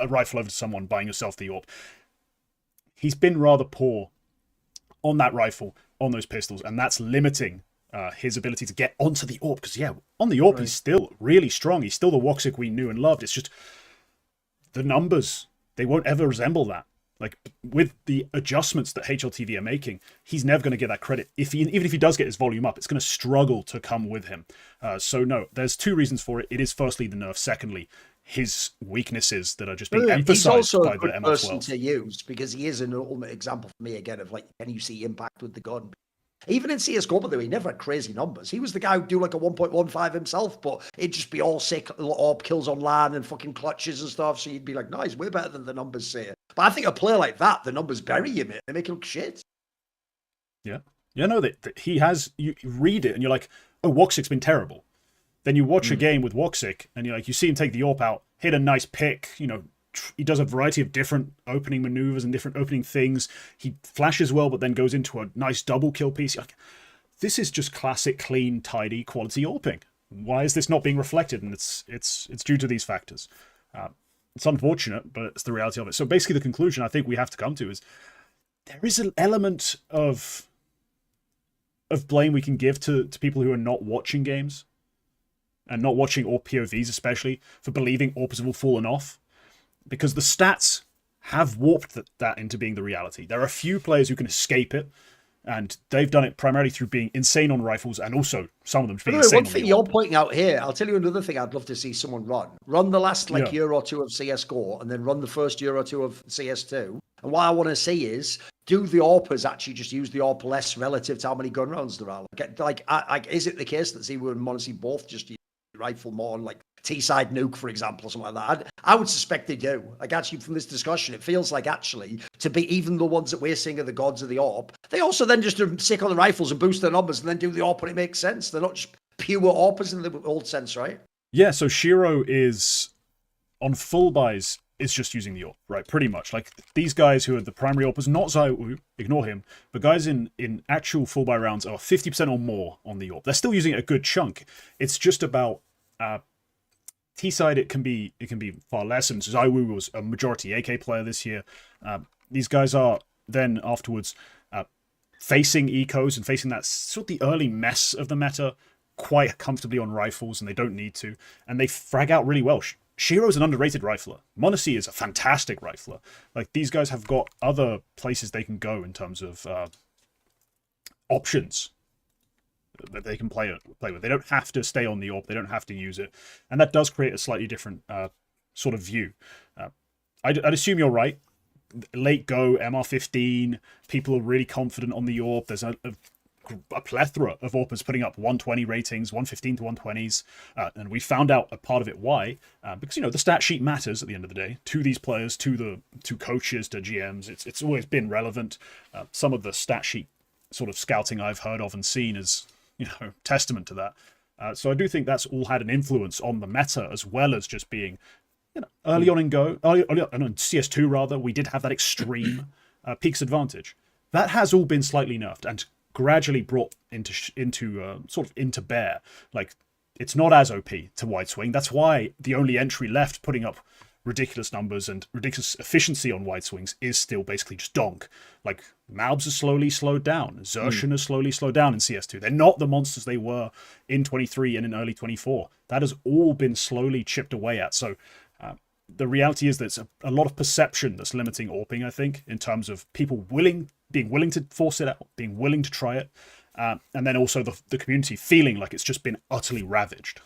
A: a rifle over to someone, buying yourself the AWP. He's been rather poor on that rifle, on those pistols, and that's limiting his ability to get onto the AWP. Because, on the AWP, he's still really strong. He's still the Woxic we knew and loved. It's just the numbers, they won't ever resemble that. Like, with the adjustments that HLTV are making, he's never going to get that credit. Even if he does get his volume up, it's going to struggle to come with him. So, no, there's two reasons for it. It is firstly the nerf. Secondly, his weaknesses that are just being emphasized by the ML12. He's also a good
B: person to use because he is an ultimate example for me again of like, can you see impact with the gun? Even in CSGO, by the way, he never had crazy numbers. He was the guy who'd do like a 1.15 himself, but it'd just be all sick, AWP kills on LAN and fucking clutches and stuff. So you'd be like, no, he's way better than the numbers say. But I think a player like that, the numbers bury him. They make him look shit.
A: Yeah. Yeah, no, that he has, you read it and you're like, oh, Woxic's been terrible. Then you watch a game with Woxic and you're like, you see him take the AWP out, hit a nice pick, you know, he does a variety of different opening maneuvers and different opening things. He flashes well, but then goes into a nice double kill piece. Like, this is just classic, clean, tidy, quality AWPing. Why is this not being reflected? And it's due to these factors. It's unfortunate, but it's the reality of it. So basically the conclusion I think we have to come to is there is an element of blame we can give to people who are not watching games and not watching AWP POVs especially for believing AWPers have all fallen off. Because the stats have warped that into being the reality. There are a few players who can escape it, and they've done it primarily through being insane on rifles, and also some of them being insane on
B: one thing you're pointing out here, I'll tell you another thing I'd love to see someone run. Run the last year or two of CSGO, and then run the first year or two of CS2. And what I want to see is, do the AWPers actually just use the AWP less relative to how many gun rounds there are? Like, is it the case that Zebu and Monacy both just use the rifle more on, like, T-side nuke, for example, or something like that? I would suspect they do. Like, actually, from this discussion, it feels like actually to be even the ones that we're seeing are the gods of the AWP. They also then just stick on the rifles and boost their numbers and then do the AWP when it makes sense. They're not just pure AWPers in the old sense, right?
A: Yeah, so Shiro is, on full buys, is just using the AWP, right? Pretty much. Like, these guys who are the primary AWPers, not Zaiwu, ignore him, but guys in actual full buy rounds are 50% or more on the AWP. They're still using a good chunk. It's just about... T-side, it can be far less, and Zaiwu was a majority AK player this year. These guys are then afterwards facing ecos and facing that sort of the early mess of the meta quite comfortably on rifles, and they don't need to. And they frag out really well. Shiro's an underrated rifler. Monacy is a fantastic rifler. Like, these guys have got other places they can go in terms of options that they can play with. They don't have to stay on the AWP. They don't have to use it. And that does create a slightly different sort of view. I'd assume you're right. Late go, MR15, people are really confident on the AWP. There's a plethora of AWPers putting up 120 ratings, 115 to 120s, and we found out a part of it why, because, you know, the stat sheet matters at the end of the day to these players, to coaches, to GMs. It's always been relevant. Some of the stat sheet sort of scouting I've heard of and seen is, you know, testament to that. So I do think that's all had an influence on the meta, as well as just being, you know, early on in CS2 rather, we did have that extreme peaks advantage. That has all been slightly nerfed and gradually brought into bear. Like, it's not as OP to wide swing. That's why the only entry left putting up ridiculous numbers and ridiculous efficiency on wide swings is still basically just donk. Like, Malbs are slowly slowed down. Xertion is slowly slowed down in CS2. They're not the monsters they were in 23 and in early 24. That has all been slowly chipped away at. So the reality is that it's a lot of perception that's limiting AWPing, I think, in terms of people being willing to force it out, being willing to try it, and then also the community feeling like it's just been utterly ravaged.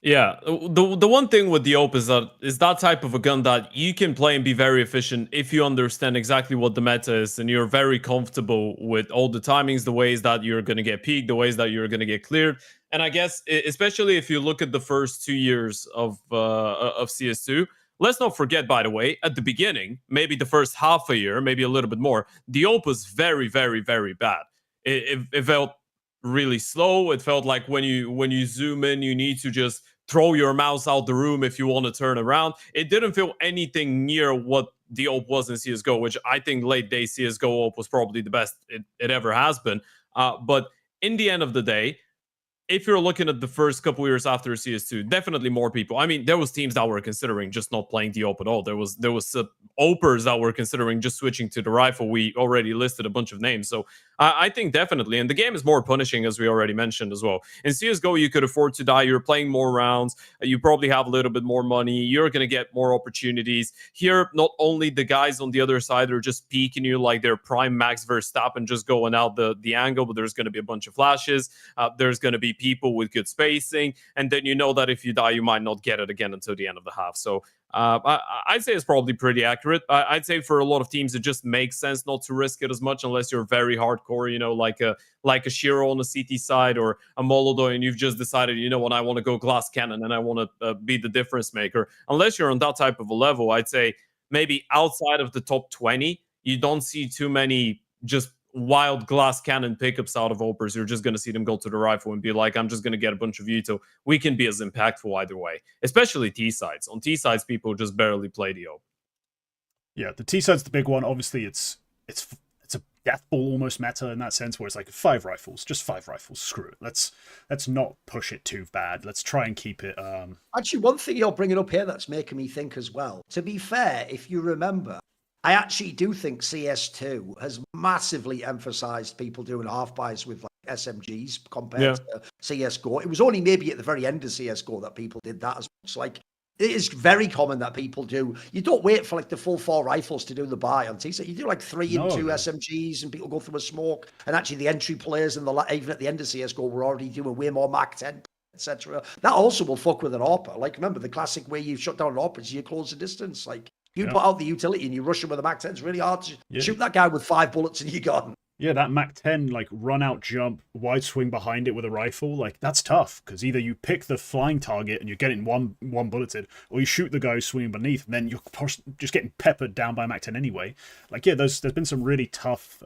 C: Yeah, the one thing with the AWP is that type of a gun that you can play and be very efficient if you understand exactly what the meta is and you're very comfortable with all the timings, the ways that you're going to get peaked, the ways that you're going to get cleared. And I guess, especially if you look at the first 2 years of CS2, let's not forget, by the way, at the beginning, maybe the first half a year, maybe a little bit more, the AWP was very, very, very bad. It felt really slow. It felt like when you zoom in, you need to just throw your mouse out the room if you want to turn around. It didn't feel anything near what the AWP was in CSGO, which I think late day CSGO AWP was probably the best it ever has been. But in the end of the day, if you're looking at the first couple years after CS2, definitely more people. I mean, there was teams that were considering just not playing the AWP at all. There was AWPers that were considering just switching to the rifle. We already listed a bunch of names. So I think definitely, and the game is more punishing, as we already mentioned as well. In CSGO, you could afford to die. You're playing more rounds. You probably have a little bit more money. You're going to get more opportunities. Here, not only the guys on the other side are just peeking you like they're prime Max Verstappen just going out the angle, but there's going to be a bunch of flashes. There's going to be people with good spacing, and then you know that if you die, you might not get it again until the end of the half. So I'd say it's probably pretty accurate. I'd say for a lot of teams, it just makes sense not to risk it as much unless you're very hardcore, you know, like a Shiro on the CT side or a Molodo, and you've just decided, you know what, I want to go glass cannon and I want to be the difference maker. Unless you're on that type of a level, I'd say maybe outside of the top 20, you don't see too many just wild glass cannon pickups out of AWPers. You're just going to see them go to the rifle and be like, I'm just going to get a bunch of Uto. We can be as impactful either way, especially T sides. On T sides, people just barely play the AWP.
A: Yeah, the T side's the big one. Obviously, it's a death ball almost meta in that sense, where it's like 5 rifles, just 5 rifles. Screw it. Let's not push it too bad. Let's try and keep it.
B: Actually, one thing you're bringing up here that's making me think as well. To be fair, if you remember, I actually do think CS2 has massively emphasized people doing half buys with like SMGs compared to CSGO. It was only maybe at the very end of CSGO that people did that as much. Like, it is very common that people do. You don't wait for like the full 4 rifles to do the buy on TSET. You do like 3 and 2 SMGs, and people go through a smoke. And actually, the entry players and even at the end of CSGO were already doing way more Mach 10, etc. That also will fuck with an AWPer. Like, remember the classic way you shut down an AWPer is you close the distance. Like, you put out the utility and you rush him with a Mach 10. It's really hard to shoot that guy with 5 bullets and you're gone.
A: Yeah, that Mach 10, like, run out jump, wide swing behind it with a rifle, like, that's tough, because either you pick the flying target and you're getting one bulleted, or you shoot the guy who's swinging beneath, and then you're just getting peppered down by Mach 10 anyway. Like, yeah, there's been some really tough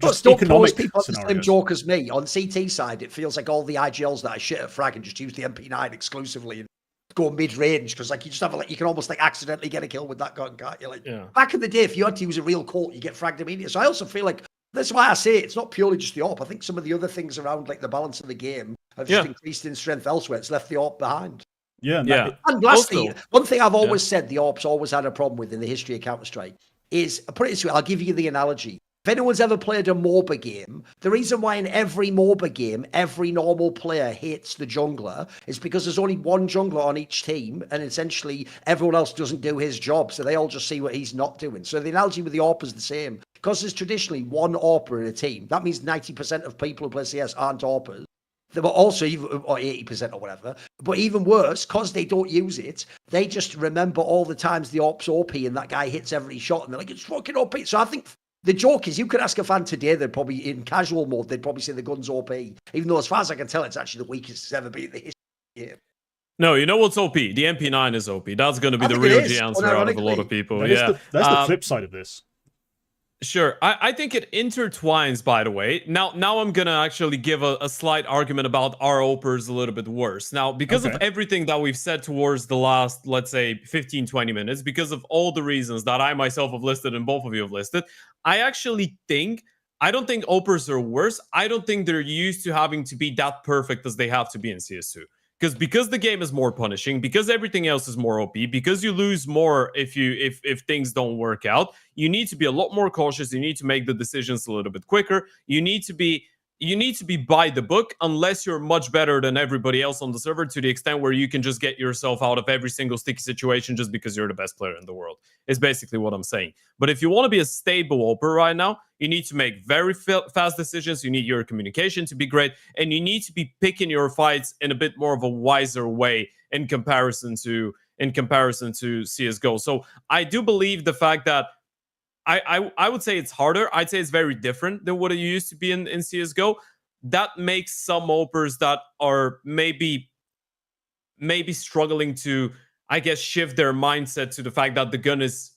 B: just economic people have the same joke as me. On CT side, it feels like all the IGLs that I shit at frag and just use the MP9 exclusively and go mid-range, because like you just have you can almost like accidentally get a kill with that gun, can't you? Like back in the day, if you had to use a real Colt, you get fragged immediately. So I also feel like that's why I say it's not purely just the AWP. I think some of the other things around like the balance of the game have just increased in strength elsewhere. It's left the AWP behind.
A: Yeah.
B: And lastly, one thing I've always said the AWP's always had a problem with in the history of Counter-Strike is, I put it this way, I'll give you the analogy. anyone's ever played a MOBA game, the reason why in every MOBA game, every normal player hates the jungler is because there's only one jungler on each team, and essentially everyone else doesn't do his job, so they all just see what he's not doing. So the analogy with the AWPers is the same. Because there's traditionally one AWPer in a team, that means 90% of people who play CS aren't AWPers. But also, or 80% or whatever. But even worse, because they don't use it, they just remember all the times the AWP's OP and that guy hits every shot, and they're like, it's fucking OP. So I think the joke is, you could ask a fan today, they'd probably, in casual mode, they'd probably say the gun's OP. Even though, as far as I can tell, it's actually the weakest it's ever been in the history of the game.
C: No, you know what's OP? The MP9 is OP. That's going to be the real G answer out of a lot of people.
A: That's the flip side of this.
C: Sure. I think it intertwines, by the way. Now I'm going to actually give a slight argument about our AWPers a little bit worse. Now, because of everything that we've said towards the last, let's say, 15, 20 minutes, because of all the reasons that I myself have listed and both of you have listed, I don't think AWPers are worse. I don't think they're used to having to be that perfect as they have to be in CS2. Because the game is more punishing, because everything else is more OP, because you lose more if things don't work out, you need to be a lot more cautious. You need to make the decisions a little bit quicker. You need to be by the book, unless you're much better than everybody else on the server, to the extent where you can just get yourself out of every single sticky situation just because you're the best player in the world. Is basically what I'm saying. But if you want to be a stable AWPer right now, you need to make very fast decisions. You need your communication to be great, and you need to be picking your fights in a bit more of a wiser way in comparison to CS:GO. So I do believe the fact that I would say it's harder. I'd say it's very different than what it used to be in CS:GO. That makes some AWPers that are maybe struggling to, I guess, shift their mindset to the fact that the gun is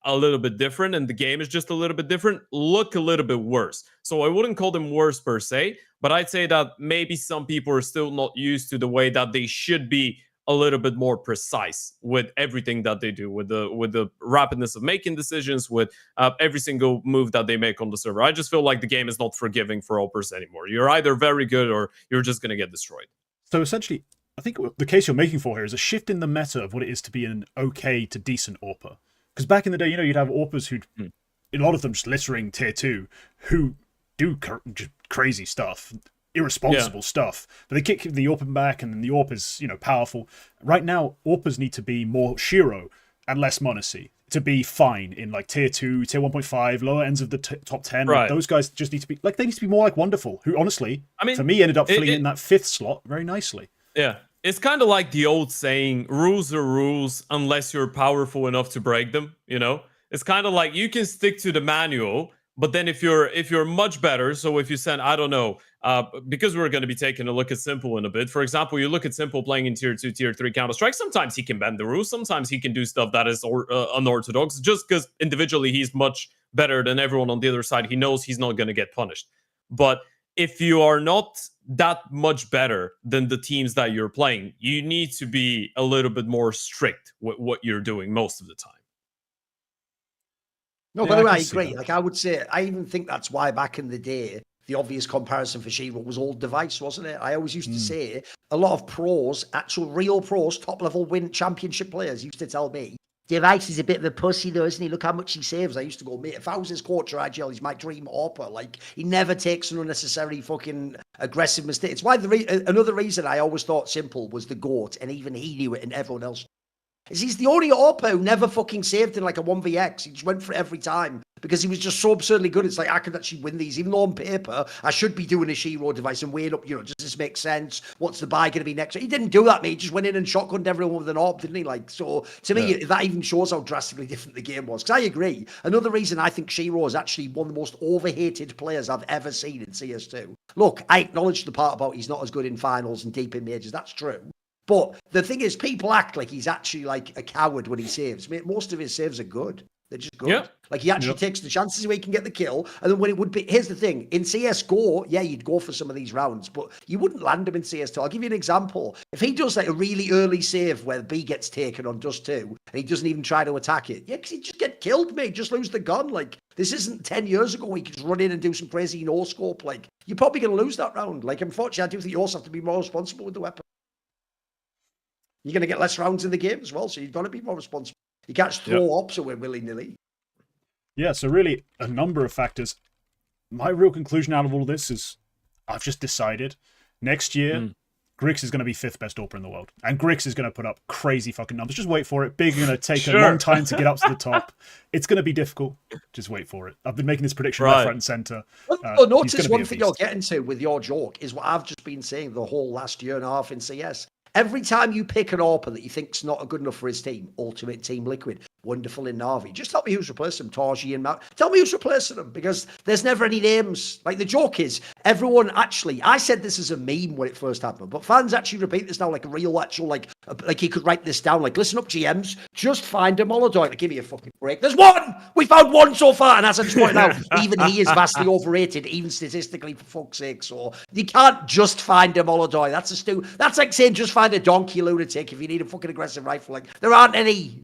C: a little bit different and the game is just a little bit different, look a little bit worse. So I wouldn't call them worse per se, but I'd say that maybe some people are still not used to the way that they should be a little bit more precise with everything that they do, with the rapidness of making decisions, with every single move that they make on the server. I just feel like the game is not forgiving for AWPers anymore. You're either very good or you're just going to get destroyed.
A: So essentially, I think the case you're making for here is a shift in the meta of what it is to be an okay to decent AWPer. Because back in the day, you'd have AWPers who, a lot of them just littering tier 2, who do just crazy stuff, irresponsible stuff. But they kick the AWP back, and then the AWP is, powerful. Right now, AWPers need to be more Shiro and less m0NESY to be fine in like tier 2, tier 1.5, lower ends of the top 10.
C: Right.
A: Like, those guys just need to be they need to be more like Wonderful, who honestly, for me, ended up filling in that 5th slot very nicely.
C: Yeah. It's kind of like the old saying, rules are rules unless you're powerful enough to break them, It's kind of like you can stick to the manual, but then if you're much better, so if you send, I don't know, because we're going to be taking a look at s1mple in a bit. For example, you look at s1mple playing in tier 2, tier 3 Counter-Strike. Sometimes he can bend the rules. Sometimes he can do stuff that is unorthodox, just because individually he's much better than everyone on the other side. He knows he's not going to get punished. But if you are not that much better than the teams that you're playing, you need to be a little bit more strict with what you're doing most of the time.
B: No, by the way, I agree. Like, I would say, I even think that's why back in the day, the obvious comparison for Shiro was old device, wasn't it? I always used to say a lot of pros, actual real pros, top level win championship players used to tell me, Device is a bit of a pussy though, isn't he? Look how much he saves. I used to go, mate, if I was his coach or IGL, he's my dream AWPer. Like, he never takes an unnecessary fucking aggressive mistake. It's why another reason I always thought s1mple was the GOAT, and even he knew it and everyone else. Is he's the only AWPer who never fucking saved in like a 1vx. He just went for it every time because he was just so absurdly good. It's like, I could actually win these. Even though on paper, I should be doing a Shiro device and weighing up, does this make sense? What's the buy going to be next? He didn't do that, mate. He just went in and shotgunned everyone with an AWP, didn't he? Like, so to me, that even shows how drastically different the game was. Because I agree. Another reason I think Shiro is actually one of the most overhated players I've ever seen in CS2. Look, I acknowledge the part about he's not as good in finals and deep in majors. That's true. But the thing is, people act like he's actually like a coward when he saves. Mate, most of his saves are good. They're just good. Yep. Like, he actually takes the chances where he can get the kill. And then when it would be, here's the thing, in CSGO, yeah, you'd go for some of these rounds, but you wouldn't land him in CS2. I'll give you an example. If he does like a really early save where B gets taken on Dust 2, and he doesn't even try to attack it, yeah, because he'd just get killed, mate, just lose the gun. Like, this isn't 10 years ago where you could just run in and do some crazy no-scope. Like, you're probably going to lose that round. Like, unfortunately, I do think you also have to be more responsible with the weapon. You're going to get less rounds in the game as well, so you've got to be more responsible. You can't just throw ops away willy-nilly.
A: Yeah, so really a number of factors. my real conclusion out of all of this is I've just decided next year, Grix is going to be 5th best AWPer in the world. And Grix is going to put up crazy fucking numbers. Just wait for it. Big going to take a long time to get up to the top. It's going to be difficult. Just wait for it. I've been making this prediction left, right, and centre.
B: Well, notice one thing you're getting to with your joke is what I've just been saying the whole last year and a half in CS. Every time you pick an AWPer that you think's not good enough for his team, Ultimate Team Liquid, wonderful in Na'Vi. Just tell me who's replacing them, Tarji and Matt. Tell me who's replacing them, because there's never any names. Like, the joke is, everyone actually, I said this as a meme when it first happened, but fans actually repeat this now like a real actual, like you could write this down, like, listen up, GMs, just find a Molodoi. Like, give me a fucking break. There's one! We found one so far, and as I just pointed out, even he is vastly overrated, even statistically, for fuck's sake. So, you can't just find a Molodoi. That's like saying just find a donkey lunatic if you need a fucking aggressive rifle. Like, there aren't any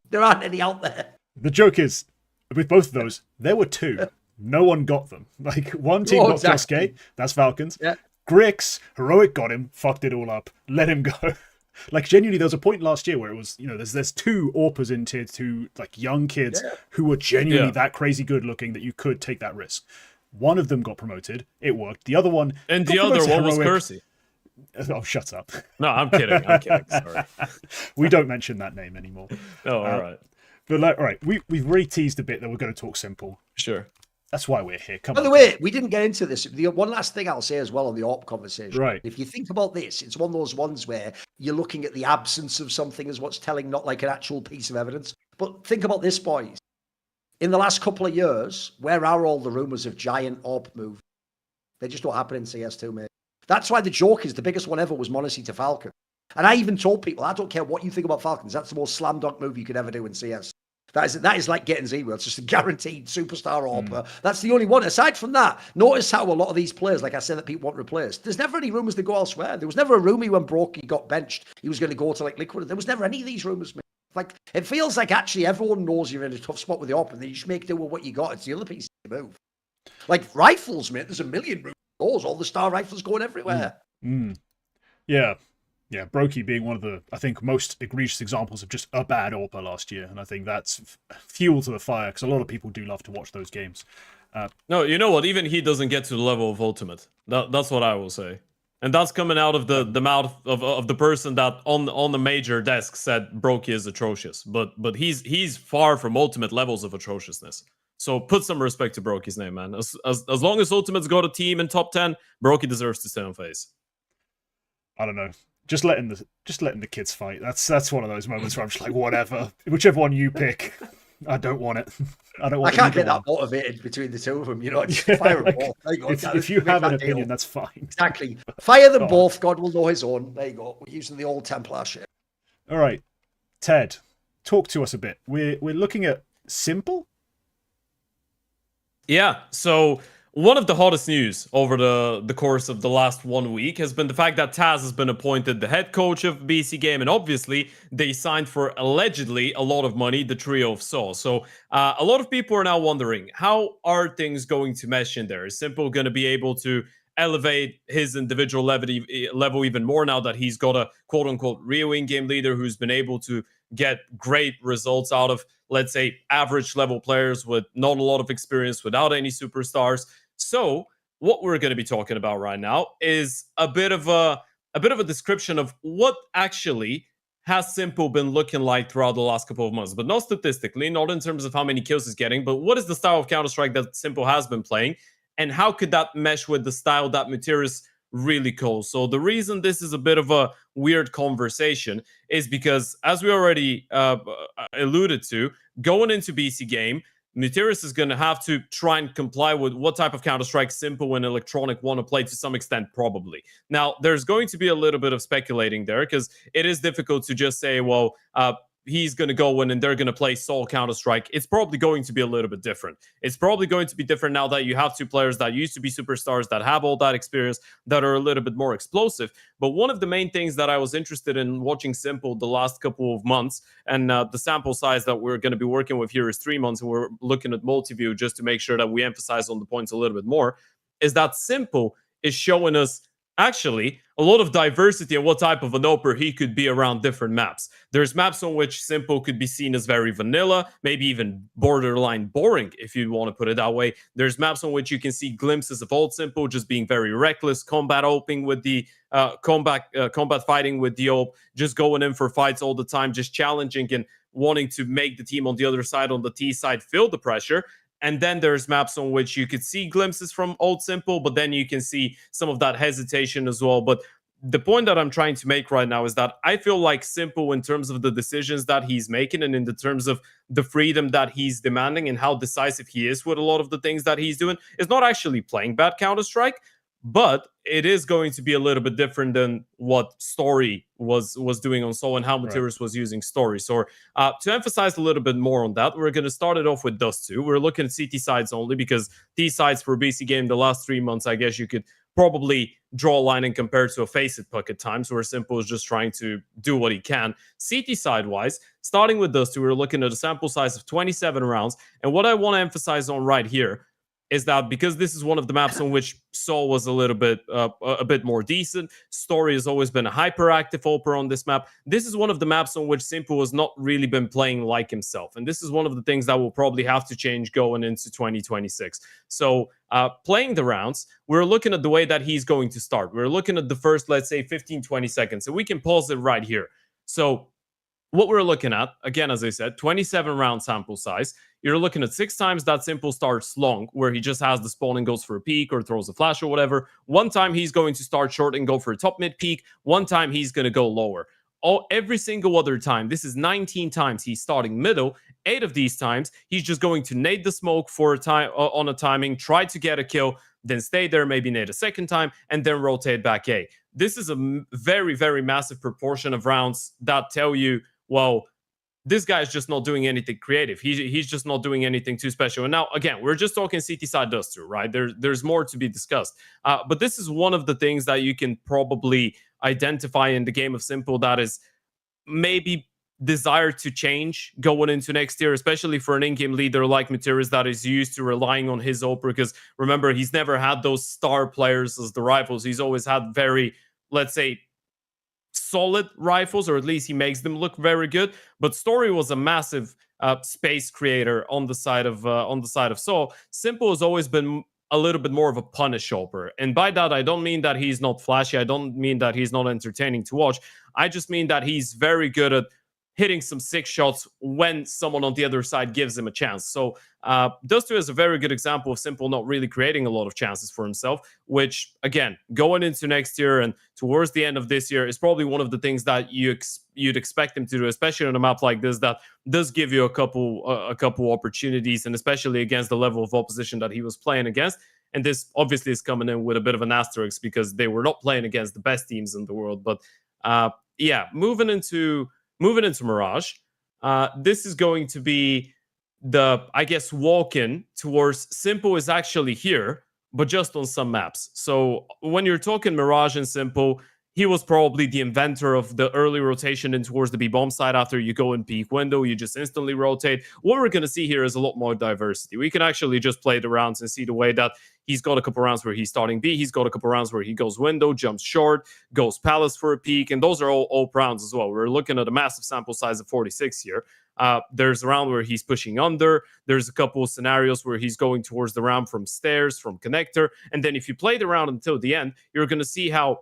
B: out there.
A: The joke is, with both of those, there were 2. No one got them. Like, one team got Josuke, that's Falcons.
B: Yeah.
A: Grix, Heroic got him, fucked it all up, let him go. Like, genuinely, there was a point last year where it was, there's 2 AWPers in tier 2, like, young kids who were genuinely that crazy good looking that you could take that risk. One of them got promoted, it worked. The other one...
C: And the other one was Kersey.
A: Oh, shut up.
C: No, I'm kidding, sorry.
A: We don't mention that name anymore.
C: Oh, all right.
A: But, all right, we've really teased a bit that we're going to talk simple.
C: Sure.
A: That's why we're here. Come on.
B: By the way, we didn't get into this. The one last thing I'll say as well on the AWP conversation.
A: Right.
B: If you think about this, it's one of those ones where you're looking at the absence of something as what's telling, not like an actual piece of evidence. But think about this, boys. In the last couple of years, where are all the rumours of giant AWP moves? They just don't happen in CS2, mate. That's why the joke is the biggest one ever was Monacy to Falcon. And I even told people, I don't care what you think about Falcons. That's the most slam dunk move you could ever do in CS. That is like getting zero. It's just a guaranteed superstar AWPer. That's the only one. Aside from that, notice how a lot of these players, like I said, that people want replaced. There's never any rumours to go elsewhere. There was never a rumour when Brokey got benched, he was going to go to like Liquid. There was never any of these rumours, mate. Like, it feels like actually everyone knows you're in a tough spot with the AWP, and then you just make do with what you got. It's the other piece to move. Like rifles, mate. There's a million rumours. All the star rifles going everywhere.
A: Yeah. Yeah, Brokey being one of the, I think, most egregious examples of just a bad AWPer last year. And I think that's fuel to the fire, because a lot of people do love to watch those games.
C: No, you know what? Even he doesn't get to the level of Ultimate. That's what I will say. And that's coming out of the mouth of the person that on the major desk said Brokey is atrocious. But he's far from Ultimate levels of atrociousness. So put some respect to Brokey's name, man. As long as Ultimate's got a team in top 10, Brokey deserves to stay on face.
A: I don't know. Just letting the kids fight. That's one of those moments where I'm just like, whatever. Whichever one you pick, I don't want it. I
B: can't get that motivated between the two of them. Just fire them both. There you go.
A: If you have an opinion, that's fine.
B: Exactly. Fire them both. God will know his own. There you go. We're using the old Templar shit.
A: All right, Ted, talk to us a bit. We're looking at s1mple.
C: Yeah. So one of the hottest news over the course of the last 1 week has been the fact that Taz has been appointed the head coach of BC Game, and obviously they signed for allegedly a lot of money, the trio of Saw. So a lot of people are now wondering, how are things going to mesh in there? Is s1mple going to be able to elevate his individual level even more now that he's got a quote-unquote real in-game leader who's been able to get great results out of, let's say, average level players with not a lot of experience, without any superstars? So what we're going to be talking about right now is a bit of a description of what actually has s1mple been looking like throughout the last couple of months, but not statistically, not in terms of how many kills he's getting, but what is the style of Counter-Strike that s1mple has been playing, and how could that mesh with the style that Materis really calls? So the reason this is a bit of a weird conversation is because, as we already alluded to, going into BC Game, Materis is going to have to try and comply with what type of Counter-Strike s1mple and Electronic want to play to some extent, probably. Now, there's going to be a little bit of speculating there, because it is difficult to just say, well, he's going to go in and they're going to play Soul Counter-Strike. It's probably going to be a little bit different. It's probably going to be different now that you have two players that used to be superstars, that have all that experience, that are a little bit more explosive. But one of the main things that I was interested in watching s1mple the last couple of months, and the sample size that we're going to be working with here is 3 months, and we're looking at multi-view just to make sure that we emphasize on the points a little bit more, is that s1mple is showing us actually a lot of diversity in what type of an oper he could be around different maps. There's maps on which s1mple could be seen as very vanilla, maybe even borderline boring, if you want to put it that way. There's maps on which you can see glimpses of old s1mple just being very reckless, combat oping with the combat fighting with the OP, just going in for fights all the time, just challenging and wanting to make the team on the other side, on the T side, feel the pressure. And then there's maps on which you could see glimpses from old s1mple, but then you can see some of that hesitation as well. But the point that I'm trying to make right now is that I feel like s1mple, in terms of the decisions that he's making and in the terms of the freedom that he's demanding and how decisive he is with a lot of the things that he's doing, is not actually playing bad Counter-Strike, but it is going to be a little bit different than what Story was doing on Soul and how Materis was using Story. So to emphasize a little bit more on that, we're going to start it off with Dust2. We're looking at CT sides only because T sides for BC Game the last 3 months, I guess you could probably draw a line and compare to a Face-It puck at times, where s1mple is just trying to do what he can. CT side-wise, starting with Dust2, we're looking at a sample size of 27 rounds. And what I want to emphasize on right here is that because this is one of the maps on which Soul was a little bit a bit more decent, Story has always been a hyperactive oper on this map. This is one of the maps on which s1mple has not really been playing like himself, and this is one of the things that will probably have to change going into 2026. So playing the rounds, we're looking at the way that he's going to start. We're looking at the first, let's say, 15-20 seconds, and we can pause it right here. So what we're looking at, again, as I said, 27 round sample size. You're looking at 6 times that s1mple starts long, where he just has the spawn and goes for a peek or throws a flash or whatever. 1 time he's going to start short and go for a top mid peek. 1 time he's going to go lower. Every single other time, this is 19 times he's starting middle. 8 of these times, he's just going to nade the smoke for a time on a timing, try to get a kill, then stay there, maybe nade a second time, and then rotate back A. This is a very, very massive proportion of rounds that tell you, well, this guy is just not doing anything creative. He's just not doing anything too special. And now, again, we're just talking CT side Dust2, right? There's more to be discussed. But this is one of the things that you can probably identify in the game of s1mple that is maybe desired to change going into next year, especially for an in-game leader like Materis that is used to relying on his oper. Because remember, he's never had those star players as the rifles. He's always had very, let's say, solid rifles, or at least he makes them look very good. But Story was a massive space creator on the side of Soul. s1mple has always been a little bit more of a punish oper, and by that I don't mean that he's not flashy. I don't mean that he's not entertaining to watch. I just mean that he's very good at hitting some sick shots when someone on the other side gives him a chance. So Dust2 is a very good example of s1mple not really creating a lot of chances for himself, which, again, going into next year and towards the end of this year is probably one of the things that you'd expect him to do, especially on a map like this that does give you a couple opportunities, and especially against the level of opposition that he was playing against. And this obviously is coming in with a bit of an asterisk because they were not playing against the best teams in the world. But yeah, moving into Mirage, this is going to be the, I guess, walk-in towards s1mple is actually here, but just on some maps. So when you're talking Mirage and s1mple, he was probably the inventor of the early rotation in towards the B-bomb side. After you go in peak window, you just instantly rotate. What we're going to see here is a lot more diversity. We can actually just play the rounds and see the way that he's got a couple rounds where he's starting B. He's got a couple rounds where he goes window, jumps short, goes palace for a peek. And those are all rounds as well. We're looking at a massive sample size of 46 here. There's a round where he's pushing under. There's a couple of scenarios where he's going towards the round from stairs, from connector. And then if you play the round until the end, you're going to see how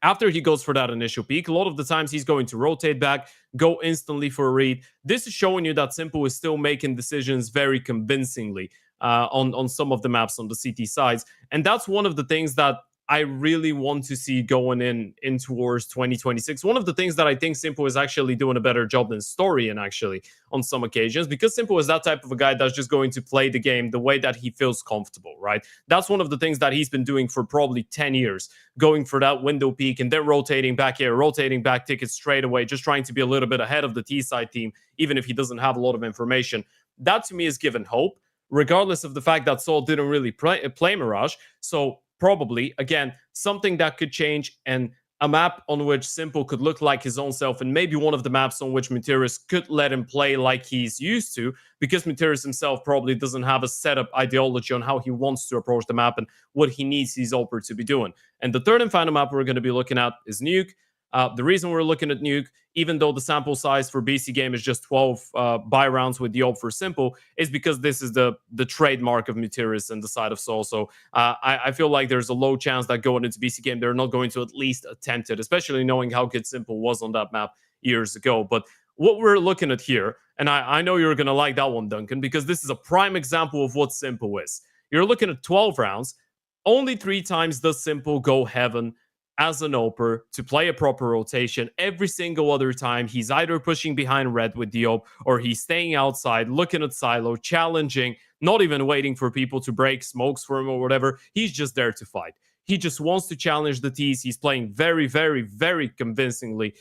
C: after he goes for that initial peak, a lot of the times he's going to rotate back, go instantly for a read. This is showing you that s1mple is still making decisions very convincingly on some of the maps on the CT sides. And that's one of the things that I really want to see going in towards 2026. One of the things that I think s1mple is actually doing a better job than Story in, actually, on some occasions, because s1mple is that type of a guy that's just going to play the game the way that he feels comfortable, right? That's one of the things that he's been doing for probably 10 years, going for that window peak and then rotating back here, rotating back tickets straight away, just trying to be a little bit ahead of the T-side team, even if he doesn't have a lot of information. That, to me, is given hope, regardless of the fact that Soul didn't really play Mirage. So probably, again, something that could change. And a map on which s1mple could look like his own self, and maybe one of the maps on which Muteris could let him play like he's used to, because Muteris himself probably doesn't have a setup ideology on how he wants to approach the map and what he needs his AWPer to be doing. And the third and final map we're going to be looking at is Nuke. The reason we're looking at Nuke, even though the sample size for BC game is just 12 buy rounds with the AWP for s1mple, is because this is the trademark of Muteris and the side of Soul. So I feel like there's a low chance that going into BC game, they're not going to at least attempt it, especially knowing how good s1mple was on that map years ago. But what we're looking at here, and I know you're going to like that one, Duncan, because this is a prime example of what s1mple is. You're looking at 12 rounds. Only 3 times does s1mple go heaven as an AWPer to play a proper rotation. Every single other time, he's either pushing behind red with the AWP, or he's staying outside, looking at silo, challenging, not even waiting for people to break smokes for him or whatever. He's just there to fight. He just wants to challenge the T's. He's playing very, very, very convincingly,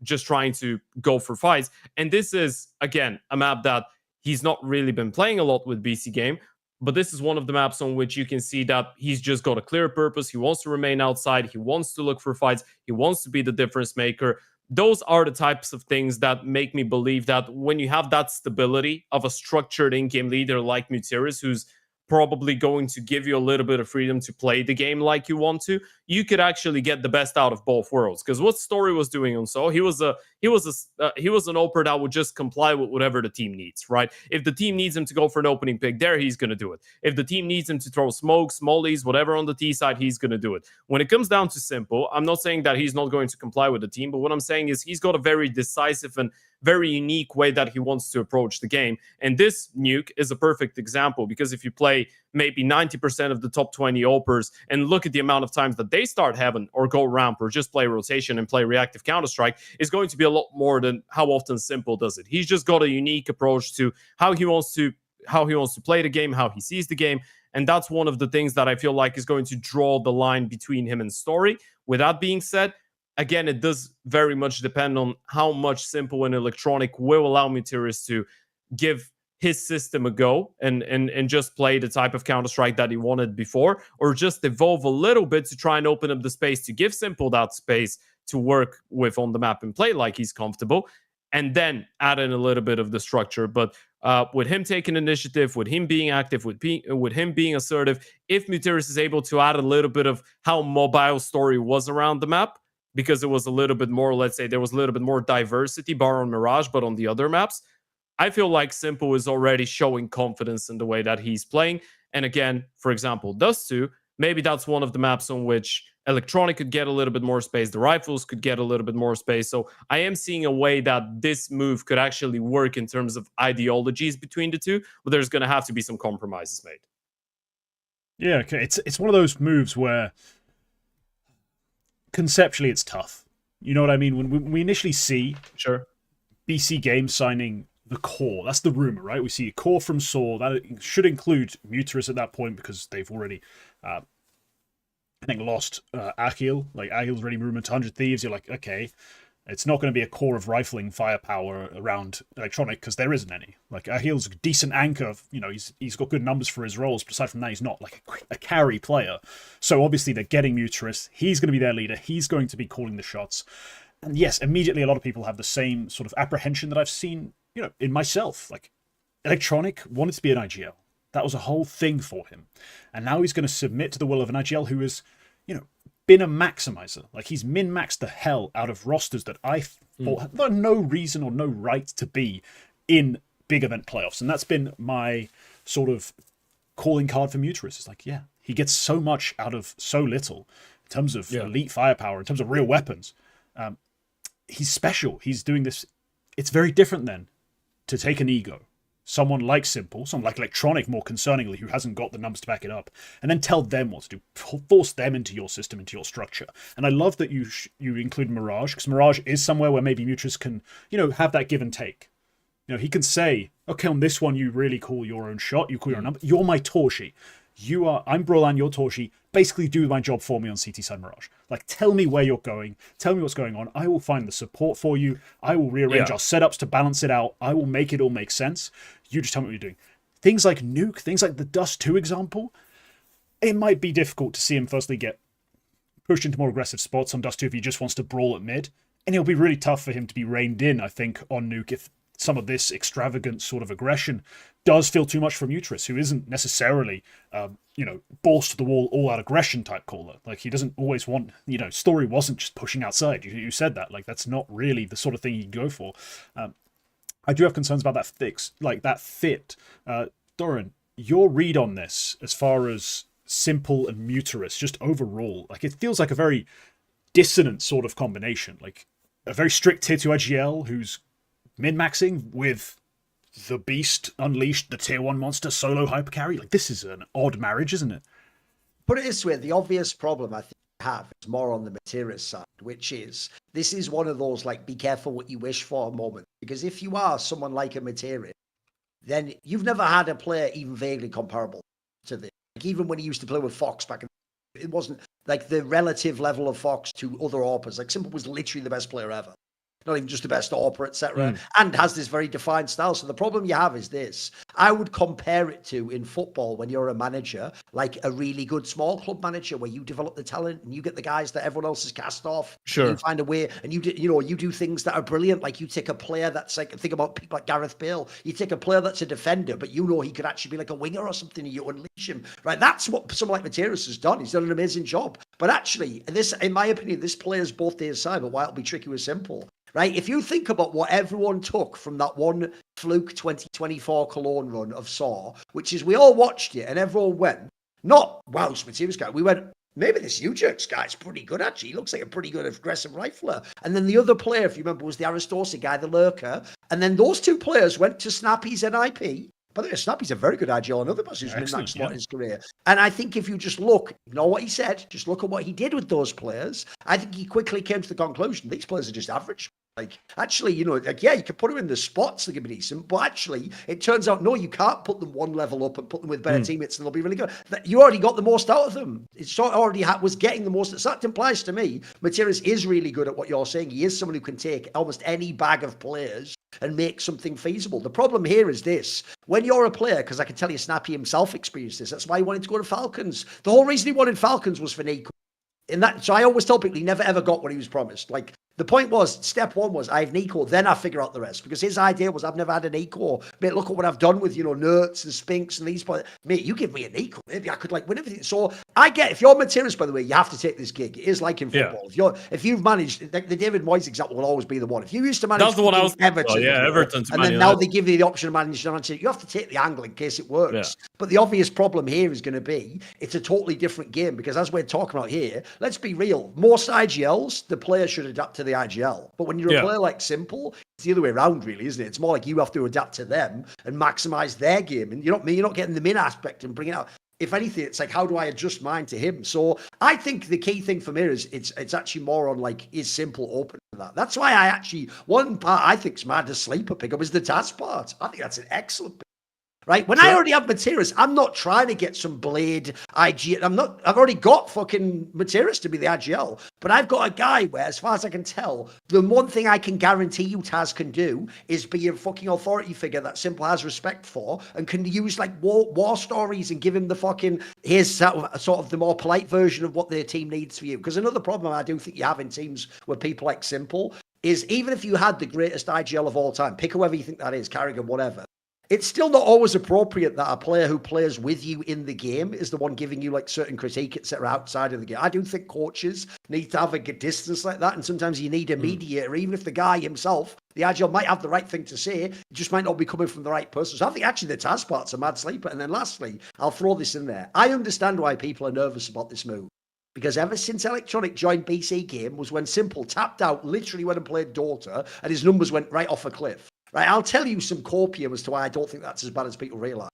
C: just trying to go for fights. And this is, again, a map that he's not really been playing a lot with BC game, but this is one of the maps on which you can see that he's just got a clear purpose. He wants to remain outside. He wants to look for fights. He wants to be the difference maker. Those are the types of things that make me believe that when you have that stability of a structured in-game leader like Muteris, who's probably going to give you a little bit of freedom to play the game like you want to, you could actually get the best out of both worlds. Because what Story was doing on Soul, he was an AWPer that would just comply with whatever the team needs, right? If the team needs him to go for an opening pick there, he's going to do it. If the team needs him to throw smokes, mollies, whatever on the T side, he's going to do it. When it comes down to s1mple, I'm not saying that he's not going to comply with the team, but what I'm saying is he's got a very decisive and very unique way that he wants to approach the game. And this Nuke is a perfect example, because if you play maybe 90% of the top 20 AWPers and look at the amount of times that they start heaven or go ramp or just play rotation and play reactive Counter-Strike, is going to be a lot more than how often s1mple does it. He's just got a unique approach to how he wants to play the game, how he sees the game. And that's one of the things that I feel like is going to draw the line between him and Story. With that being said, again, it does very much depend on how much s1mple and Electronic will allow Muteris to give his system a go and just play the type of Counter-Strike that he wanted before, or just evolve a little bit to try and open up the space to give s1mple that space to work with on the map and play like he's comfortable, and then add in a little bit of the structure. But with him taking initiative, with him being active, with him being assertive, if Muteris is able to add a little bit of how mobile Story was around the map, because it was a little bit more, let's say, there was a little bit more diversity, bar on Mirage, but on the other maps, I feel like s1mple is already showing confidence in the way that he's playing. And again, for example, Dust2, maybe that's one of the maps on which Electronic could get a little bit more space, the Rifles could get a little bit more space. So I am seeing a way that this move could actually work in terms of ideologies between the two, but there's going to have to be some compromises made.
A: Yeah, okay. It's one of those moves where conceptually it's tough. You know what I mean? When we initially see BC Games signing the core, that's the rumor, right? We see a core from Soul. That should include Muteris at that point, because they've already, I think, lost Akhil. Like, Akhil's already rumored to 100 Thieves. You're like, okay, it's not going to be a core of rifling firepower around Electronic, because there isn't any. Like, Akhil's a decent anchor. You know, he's got good numbers for his roles, but aside from that, he's not like a carry player. So obviously they're getting Muteris. He's going to be their leader. He's going to be calling the shots. And yes, immediately a lot of people have the same sort of apprehension that I've seen, you know, in myself. Like, Electronic wanted to be an IGL. That was a whole thing for him. And now he's going to submit to the will of an IGL who has, you know, been a maximizer. Like, he's min-maxed the hell out of rosters that I thought had no reason or no right to be in big event playoffs. And that's been my sort of calling card for Muteris. It's like, yeah, he gets so much out of so little in terms of elite firepower, in terms of real weapons. He's special. He's doing this. It's very different then to take an ego, someone like s1mple, someone like Electronic, more concerningly, who hasn't got the numbers to back it up, and then tell them what to do, force them into your system, into your structure. And I love that you include Mirage, because Mirage is somewhere where maybe Muteris can, you know, have that give and take. You know, he can say, okay, on this one, you really call your own shot, you call your own number, you're my Torshi. I'm Brolan, you're Torshi. Basically do my job for me on CT side Mirage. Like, tell me where you're going. Tell me what's going on. I will find the support for you. I will rearrange our setups to balance it out. I will make it all make sense. You just tell me what you're doing. Things like Nuke, things like the Dust 2 example, it might be difficult to see him firstly get pushed into more aggressive spots on Dust 2 if he just wants to brawl at mid. And it'll be really tough for him to be reined in, I think, on Nuke if some of this extravagant sort of aggression does feel too much from Utris, who isn't necessarily, balls to the wall, all out aggression type caller. Like, he doesn't always want, Story wasn't just pushing outside. You said that. Like, that's not really the sort of thing he'd go for. I do have concerns about that fit. Doran, your read on this as far as s1mple and Muterus, just overall, like, it feels like a very dissonant sort of combination. Like, a very strict tier 2 IGL who's min-maxing with the beast unleashed, the tier 1 monster solo hyper carry. Like, this is an odd marriage, isn't it?
B: Put it this way, the obvious problem I think I have is more on the Materis side, which is, this is one of those, like, be careful what you wish for moment. Because if you are someone like a Materis, then you've never had a player even vaguely comparable to this. Like, even when he used to play with Fox back in it wasn't like the relative level of Fox to other AWPers. Like, s1mple was literally the best player ever. Not even just the best AWPer, etc. And has this very defined style. So the problem you have is this. I would compare it to, in football, when you're a manager, like a really good small club manager where you develop the talent and you get the guys that everyone else has cast off.
C: Sure.
B: You find a way and you do things that are brilliant. Like, you take a player that's like, think about people like Gareth Bale. You take a player that's a defender, but he could actually be like a winger or something and you unleash him. Right? That's what someone like Materis has done. He's done an amazing job. But actually, this, in my opinion, this player's both days side, but why it'll be tricky with s1mple. Right, if you think about what everyone took from that one fluke 2024 Cologne run of Saw, which is we all watched it and everyone went, not, wow, Materis guy, we went, maybe this Ujerks guy's pretty good, actually. He looks like a pretty good aggressive rifler. And then the other player, if you remember, was the Aristosi guy, the Lurker. And then those two players went to Snappy's NIP. By the way, Snappy's a very good IGL, another person who's been maxed in his career. And I think if you just look, ignore what he said, just look at what he did with those players, I think he quickly came to the conclusion these players are just average. Like, actually, you can put them in the spots, they can be decent, but actually, it turns out, no, you can't put them one level up and put them with better teammates and they'll be really good. You already got the most out of them. It sort of already was getting the most. So that implies to me, Materis is really good at what you're saying. He is someone who can take almost any bag of players and make something feasible. The problem here is this. When you're a player, because I can tell you Snappy himself experienced this, that's why he wanted to go to Falcons. The whole reason he wanted Falcons was for Nico. So I always tell people he never ever got what he was promised. Like, the point was, step one was, I have Nico, then I figure out the rest. Because his idea was, I've never had a Nico. Mate, look at what I've done with, Nerds and Spinks and these players. Mate, you give me a Nico, maybe I could, like, win everything. So, I get, if you're Materis, by the way, you have to take this gig. It is like in football. Yeah. If you've managed, the David Moyes example will always be the one. If you used to manage
C: Everton, Everton
B: and then now they give you the option of managing United, you have to take the angle in case it works. Yeah. But the obvious problem here is going to be, it's a totally different game, because as we're talking about here, let's be real, most IGLs, the player should adapt to the IGL. But when you're a player like s1mple, it's the other way around, really, isn't it? It's more like you have to adapt to them and maximize their game. And you're not getting the min aspect and bringing it out. If anything, it's like, how do I adjust mine to him? So I think the key thing for me is it's actually more on, like, is s1mple open to that? That's why one part I think is mad as sleeper pickup is the Taz part. I think that's an excellent pick. Right? When I already have Materis, I'm not trying to get some Blade IG. I've already got fucking Materis to be the IGL. But I've got a guy where, as far as I can tell, the one thing I can guarantee you Taz can do is be a fucking authority figure that s1mple has respect for and can use, like, war stories and give him the fucking, here's sort of the more polite version of what their team needs for you. Because another problem I do think you have in teams with people like s1mple is, even if you had the greatest IGL of all time, pick whoever you think that is, Carrigan, whatever, it's still not always appropriate that a player who plays with you in the game is the one giving you, like, certain critique, etc., outside of the game. I do think coaches need to have a good distance like that, and sometimes you need a mediator, even if the guy himself, the IGL, might have the right thing to say, it just might not be coming from the right person. So I think actually the Taz part's a mad sleeper. And then lastly, I'll throw this in there. I understand why people are nervous about this move. Because ever since Electronic joined BC Game was when s1mple tapped out, literally went and played Dota, and his numbers went right off a cliff. Right, I'll tell you some copium as to why I don't think that's as bad as people realise.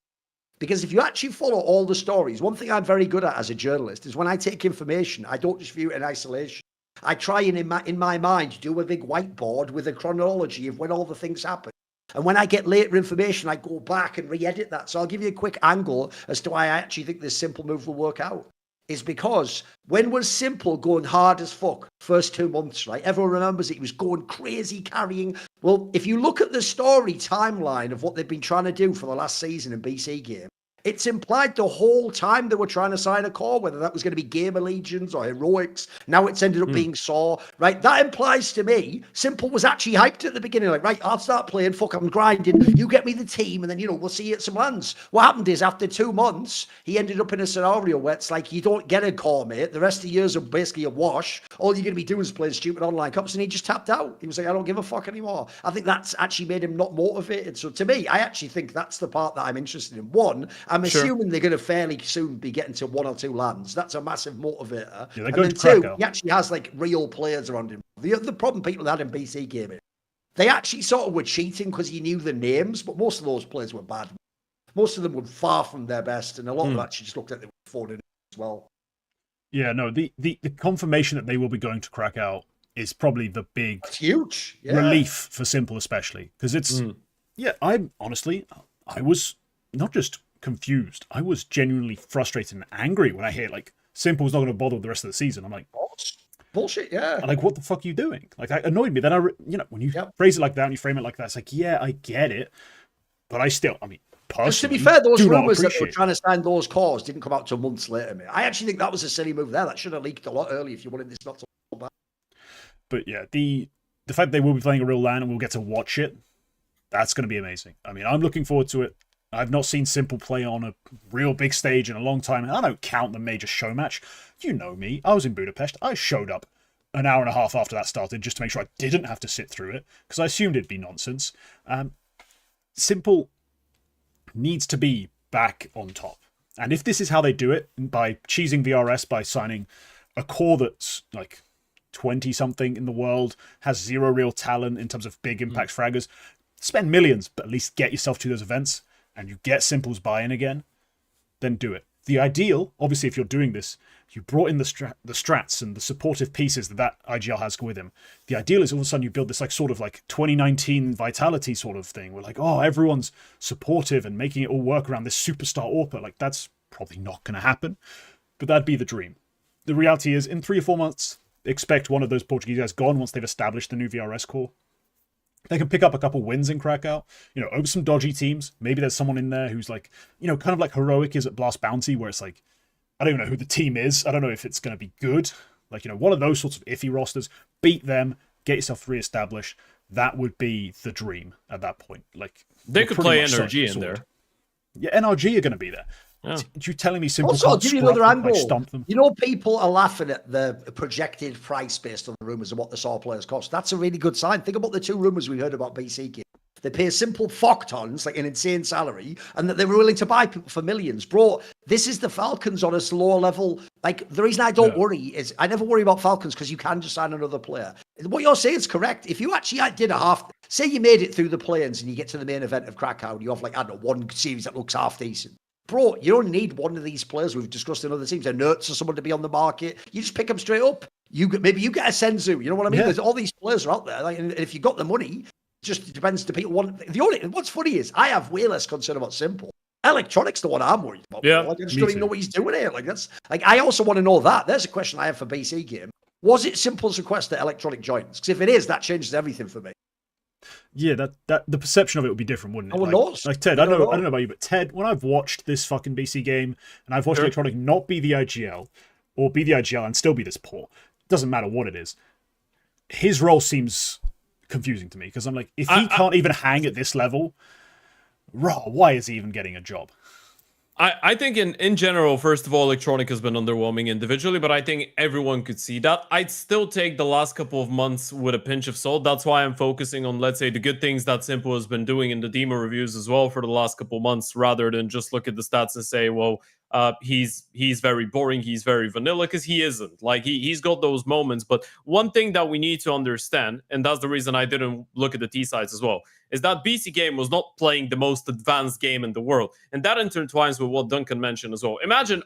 B: Because if you actually follow all the stories, one thing I'm very good at as a journalist is when I take information, I don't just view it in isolation. I try and, in my mind, do a big whiteboard with a chronology of when all the things happen. And when I get later information, I go back and re-edit that. So I'll give you a quick angle as to why I actually think this s1mple move will work out. Is because when was s1mple going hard as fuck first 2 months, right? Everyone remembers it. He was going crazy, carrying. Well, if you look at the story timeline of what they've been trying to do for the last season in BC Game, It's implied the whole time they were trying to sign a core, whether that was going to be Gamer Legions or Heroics. Now it's ended up being Saw, right? That implies to me, s1mple was actually hyped at the beginning, like, right, I'll start playing, fuck, I'm grinding, you get me the team, and then, you know, we'll see you at some lands. What happened is, after 2 months, he ended up in a scenario where it's like, you don't get a core, mate. The rest of the years are basically a wash. All you're going to be doing is playing stupid online cups, and he just tapped out. He was like, I don't give a fuck anymore. I think that's actually made him not motivated. So to me, I actually think that's the part that I'm interested in. One, I'm assuming they're going to fairly soon be getting to 1 or 2 lands. That's a massive motivator.
A: Yeah,
B: and then 2, he actually has like real players around him. The problem people had in BC gaming, they actually sort of were cheating because you knew the names, but most of those players were bad. Most of them were far from their best, and a lot of them actually just looked like they were affording as well.
A: Yeah, no, the confirmation that they will be going to Krakow is probably the big
B: That's huge.
A: relief for s1mple, especially because it's I'm honestly, I was not just confused, I was genuinely frustrated and angry when I hear like s1mple was not going to bother with the rest of the season. I'm like,
B: bullshit, yeah.
A: Like, what the fuck are you doing? Like, that annoyed me. Then when you phrase it like that and you frame it like that, it's like, yeah, I get it, but I still, I mean, personally,
B: to be fair, those rumors that they were trying to sign those cores didn't come out till months later, mate. I actually think that was a silly move there. That should have leaked a lot earlier if you wanted this not to go back.
A: But yeah, the fact they will be playing a real LAN and we'll get to watch it, that's going to be amazing. I mean, I'm looking forward to it. I've not seen s1mple play on a real big stage in a long time, and I don't count the major show match. You know me. I was in Budapest. I showed up an hour and a half after that started just to make sure I didn't have to sit through it, because I assumed it'd be nonsense. s1mple needs to be back on top. And if this is how they do it, by cheesing VRS, by signing a core that's like 20-something in the world, has 0 real talent in terms of big impact fraggers, spend millions, but at least get yourself to those events, and you get s1mple's buy-in again, then do it. The ideal, obviously, if you're doing this, you brought in the strats and the supportive pieces that IGL has with him. The ideal is all of a sudden you build this like sort of like 2019 vitality sort of thing where like, oh, everyone's supportive and making it all work around this superstar AWPer. Like, that's probably not going to happen, but that'd be the dream. The reality is, in 3 or 4 months, expect one of those Portuguese guys gone once they've established the new VRS core. They can pick up a couple wins in Krakow, over some dodgy teams. Maybe there's someone in there who's like, kind of like Heroic is at Blast Bounty, where it's like, I don't even know who the team is. I don't know if it's going to be good. Like, one of those sorts of iffy rosters. Beat them, get yourself re-established. That would be the dream at that point. Like,
C: they could play NRG in there.
A: Yeah, NRG are going to be there. Yeah. You're telling me s1mple
B: also, I'll give you another angle.
A: Stomp them?
B: People are laughing at the projected price based on the rumours of what the Saw players cost. That's a really good sign. Think about the 2 rumours we heard about BC Game. They pay s1mple fuck tons, like an insane salary, and that they were willing to buy people for millions. Bro, this is the Falcons on a slower level. Like, the reason I don't worry is I never worry about Falcons because you can just sign another player. What you're saying is correct. If you actually did a half, say you made it through the play-ins and you get to the main event of Krakow and you have, like, I don't know, 1 series that looks half decent. Bro, you don't need one of these players we've discussed in other teams, a Nerds or someone to be on the market. You just pick them straight up. Maybe you get a s1mple. You know what I mean? There's all these players are out there. Like, and if you got the money, it just depends to people. What's funny is I have way less concern about s1mple. Electronics the one I'm worried about.
C: Yeah,
B: like, I just don't even know what he's doing here. Like, I also want to know that. There's a question I have for BC Game. Was it s1mple's request that Electronic joins? Because if it is, that changes everything for me.
A: Yeah, that the perception of it would be different, wouldn't it?
B: Like
A: Ted, I don't know about you, but Ted, when I've watched this fucking BC game and I've watched Electronic not be the IGL or be the IGL and still be this poor, doesn't matter what it is. His role seems confusing to me because I'm like, if he can't even hang at this level, why is he even getting a job?
C: I think in general, first of all, Electronic has been underwhelming individually, but I think everyone could see that. I'd still take the last couple of months with a pinch of salt. That's why I'm focusing on, let's say, the good things that s1mple has been doing in the demo reviews as well for the last couple of months, rather than just look at the stats and say, well, he's very boring, he's very vanilla, because he isn't. Like, he's got those moments. But one thing that we need to understand, and that's the reason I didn't look at the T sides as well, is that BC Game was not playing the most advanced game in the world. And that intertwines with what Duncan mentioned as well. Imagine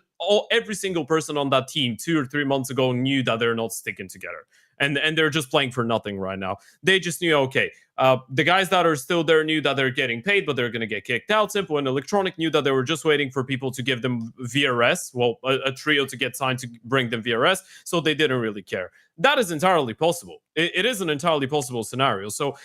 C: every single person on that team 2 or 3 months ago knew that they're not sticking together. And they're just playing for nothing right now. They just knew, okay, the guys that are still there knew that they're getting paid, but they're going to get kicked out. s1mple and Electronic knew that they were just waiting for people to give them VRS, well, a trio to get signed to bring them VRS, so they didn't really care. That is entirely possible. It is an entirely possible scenario. So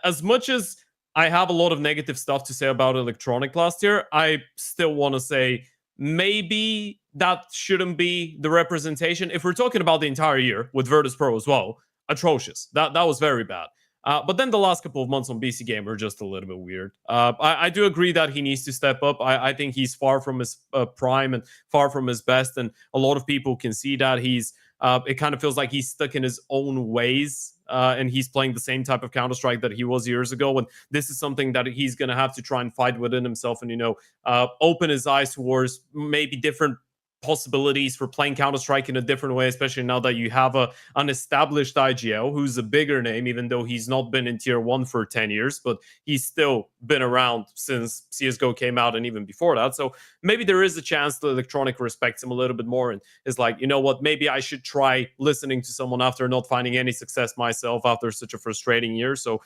C: as much as I have a lot of negative stuff to say about Electronic last year. I still want to say maybe that shouldn't be the representation. If we're talking about the entire year with Virtus Pro as well, atrocious. That was very bad. But then the last couple of months on BC Game are just a little bit weird. I do agree that he needs to step up. I think he's far from his prime and far from his best, and a lot of people can see that he's. It kind of feels like he's stuck in his own ways, and he's playing the same type of Counter-Strike that he was years ago. And this is something that he's going to have to try and fight within himself and, open his eyes towards maybe different possibilities for playing Counter-Strike in a different way, especially now that you have an established IGL who's a bigger name, even though he's not been in tier 1 for 10 years, but he's still been around since CSGO came out and even before that. So maybe there is a chance that Electronic respects him a little bit more and is like, you know what, maybe I should try listening to someone after not finding any success myself after such a frustrating year. So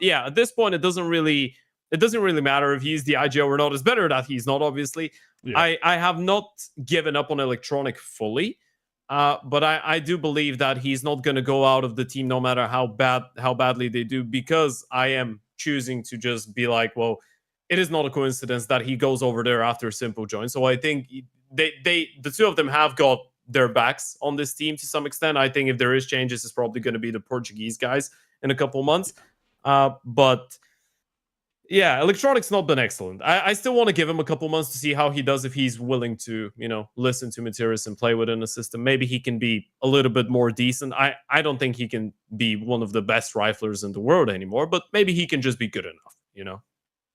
C: yeah, at this point, it doesn't really matter if he's the IGL or not. It's better that he's not, obviously. Yeah. I have not given up on Electronic fully, but I do believe that he's not going to go out of the team no matter how badly they do, because I am choosing to just be like, well, it is not a coincidence that he goes over there after s1mple joins. So I think the two of them have got their backs on this team to some extent. I think if there is changes, it's probably going to be the Portuguese guys in a couple months. But yeah, Electronic's not been excellent. I still want to give him a couple months to see how he does if he's willing to, listen to Materis and play within the system. Maybe he can be a little bit more decent. I don't think he can be one of the best riflers in the world anymore, but maybe he can just be good enough,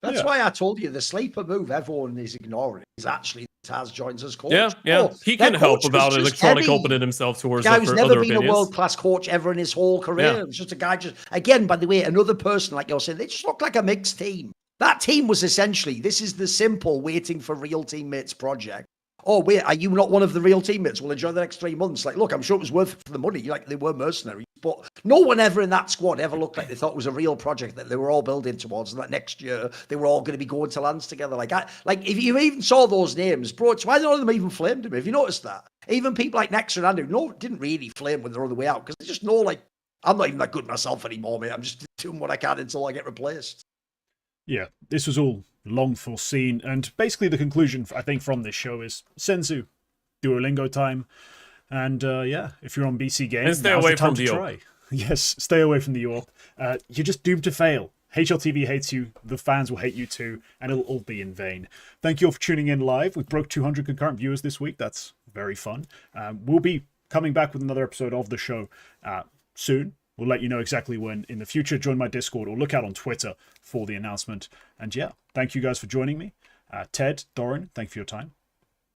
B: That's why I told you the sleeper move everyone is ignoring is actually Taz joins as coach.
C: Yeah. He can help about Electronic opening himself towards
B: guy who's never been
C: opinions.
B: a world-class coach ever in his whole career. It was just a guy again, by the way, another person, like you're saying, they just look like a mixed team. That team was essentially, this is the s1mple waiting for real teammates project. Oh, wait, are you not one of the real teammates? Well, enjoy the next 3 months. Like, look, I'm sure it was worth it for the money. Like, they were mercenaries. But no one ever in that squad ever looked like they thought it was a real project that they were all building towards. And that next year, they were all going to be going to lands together. Like, if you even saw those names, bro, it's why none of them even flamed him. Have you noticed that? Even people like Nex and Andrew, didn't really flame when they're on the way out. Because they just know, like, I'm not even that good myself anymore, mate. I'm just doing what I can until I get replaced.
A: Yeah, this was all long foreseen. And basically the conclusion, I think, from this show is Senzu. Duolingo time, and yeah, if you're on BC Game,
C: and stay away from the try.
A: Yes, stay away from the AWP. You're just doomed to fail. HLTV hates you, the fans will hate you too, and it'll all be in vain. Thank you all for tuning in live. We broke 200 concurrent viewers this week. That's very fun. We'll be coming back with another episode of the show soon. We'll let you know exactly when in the future. Join my Discord or look out on Twitter for the announcement. And yeah, thank you guys for joining me. Ted, Doran, thank you for your time.